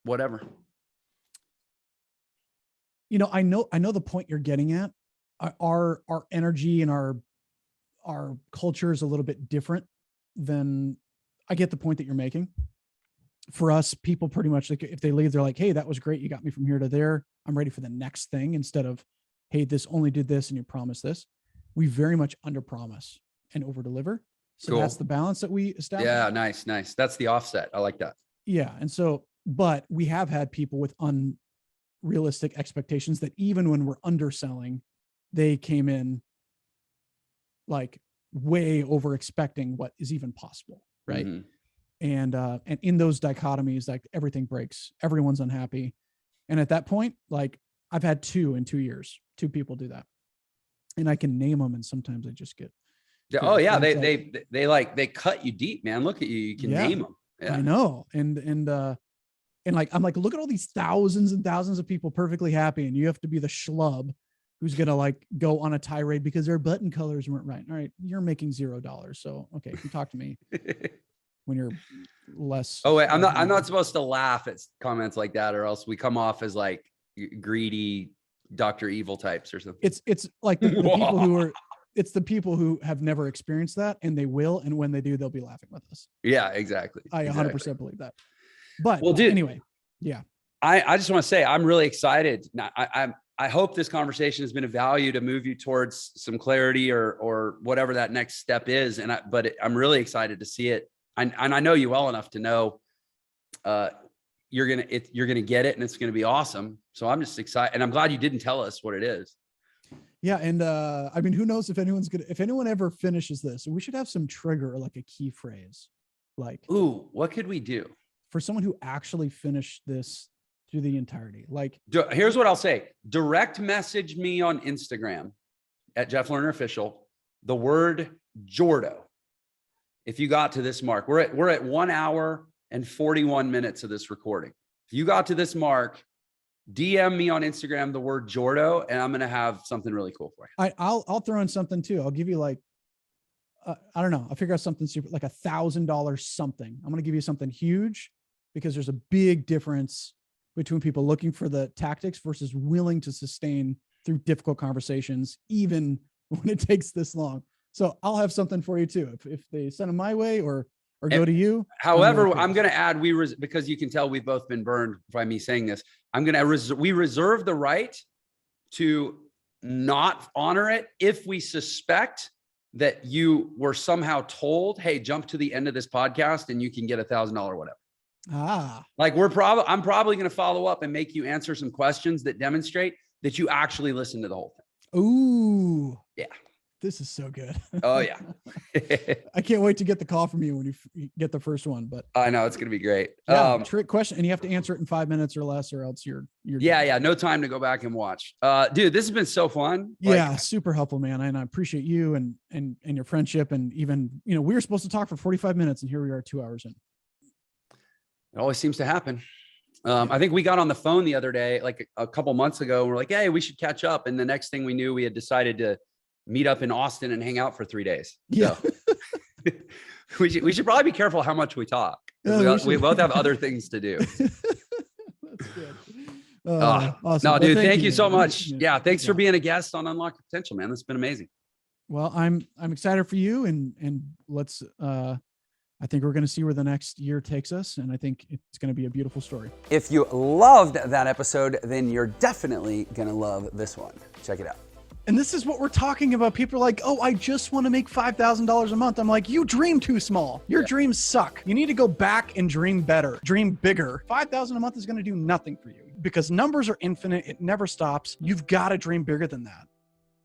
whatever? You know, I know the point you're getting at. Our energy and our culture is a little bit different than, I get the point that you're making. For us, people pretty much, like, if they leave, they're like, hey, that was great. You got me from here to there. I'm ready for the next thing, instead of, hey, this only did this and you promised this. We very much under promise and over deliver. So cool. That's the balance that we establish. Yeah. Nice. That's the offset. I like that. Yeah. And so, but we have had people with unrealistic expectations that even when we're underselling, they came in like way over expecting what is even possible. Right. And in those dichotomies, like, everything breaks, everyone's unhappy. And at that point, like, I've had 2 in 2 years, 2 people do that, and I can name them. And sometimes I just get, oh yeah. They cut you deep, man. Look at you. You can name them. Yeah. I know. And like, I'm like, look at all these thousands and thousands of people perfectly happy. And you have to be the schlub who's going to like go on a tirade because their button colors weren't right. All right. You're making $0. So, okay. You talk to me when you're less. Oh wait, I'm not supposed to laugh at comments like that, or else we come off as like greedy Dr. Evil types or something. It's like the people who are, it's the people who have never experienced that, and they will. And when they do, they'll be laughing with us. Yeah, exactly. I 100% believe that. But well, dude, anyway, yeah. I just want to say, I'm really excited. Now, I hope this conversation has been of value to move you towards some clarity or whatever that next step is. I'm really excited to see it. And I know you well enough to know you're gonna get it, and it's gonna be awesome. So I'm just excited, and I'm glad you didn't tell us what it is. Yeah, and I mean, who knows if anyone ever finishes this? We should have some trigger, like a key phrase, like, ooh, what could we do for someone who actually finished this through the entirety? Like, here's what I'll say: direct message me on Instagram at Jeff Lerner Official, the word Jordo. If you got to this mark, we're at 1 hour and 41 minutes of this recording. If you got to this mark, DM me on Instagram the word Jordo, and I'm going to have something really cool for you. I'll throw in something too. I'll give you like, I don't know. I'll figure out something super, like $1,000 something. I'm going to give you something huge, because there's a big difference between people looking for the tactics versus willing to sustain through difficult conversations, even when it takes this long. So I'll have something for you too, if they send them my way or go to you. However, I'm going to add, because you can tell we've both been burned by me saying this. We reserve the right to not honor it if we suspect that you were somehow told, hey, jump to the end of this podcast and you can get $1,000 whatever. Like, I'm probably going to follow up and make you answer some questions that demonstrate that you actually listened to the whole thing. Ooh. Yeah. This is so good. Oh yeah. I can't wait to get the call from you when you get the first one, but I know it's going to be great. Trick question. And you have to answer it in 5 minutes or less, or else you're yeah. No time to go back and watch. Dude, this has been so fun. Yeah. Super helpful, man. And I appreciate you and your friendship. And even, we were supposed to talk for 45 minutes and here we are 2 hours in. It always seems to happen. I think we got on the phone the other day, like a couple months ago, and we're like, hey, we should catch up. And the next thing we knew, we had decided to meet up in Austin and hang out for 3 days. Yeah. So we should probably be careful how much we talk. Yeah, we both have other things to do. That's good. Awesome. No, dude, thank you so much. Yeah. Thanks for being a guest on Unlock Potential, man. That's been amazing. Well, I'm excited for you and let's, I think we're going to see where the next year takes us. And I think it's going to be a beautiful story. If you loved that episode, then you're definitely going to love this one. Check it out. And this is what we're talking about. People are like, oh, I just want to make $5,000 a month. I'm like, you dream too small. Your dreams suck. You need to go back and dream better, dream bigger. 5,000 a month is going to do nothing for you because numbers are infinite. It never stops. You've got to dream bigger than that.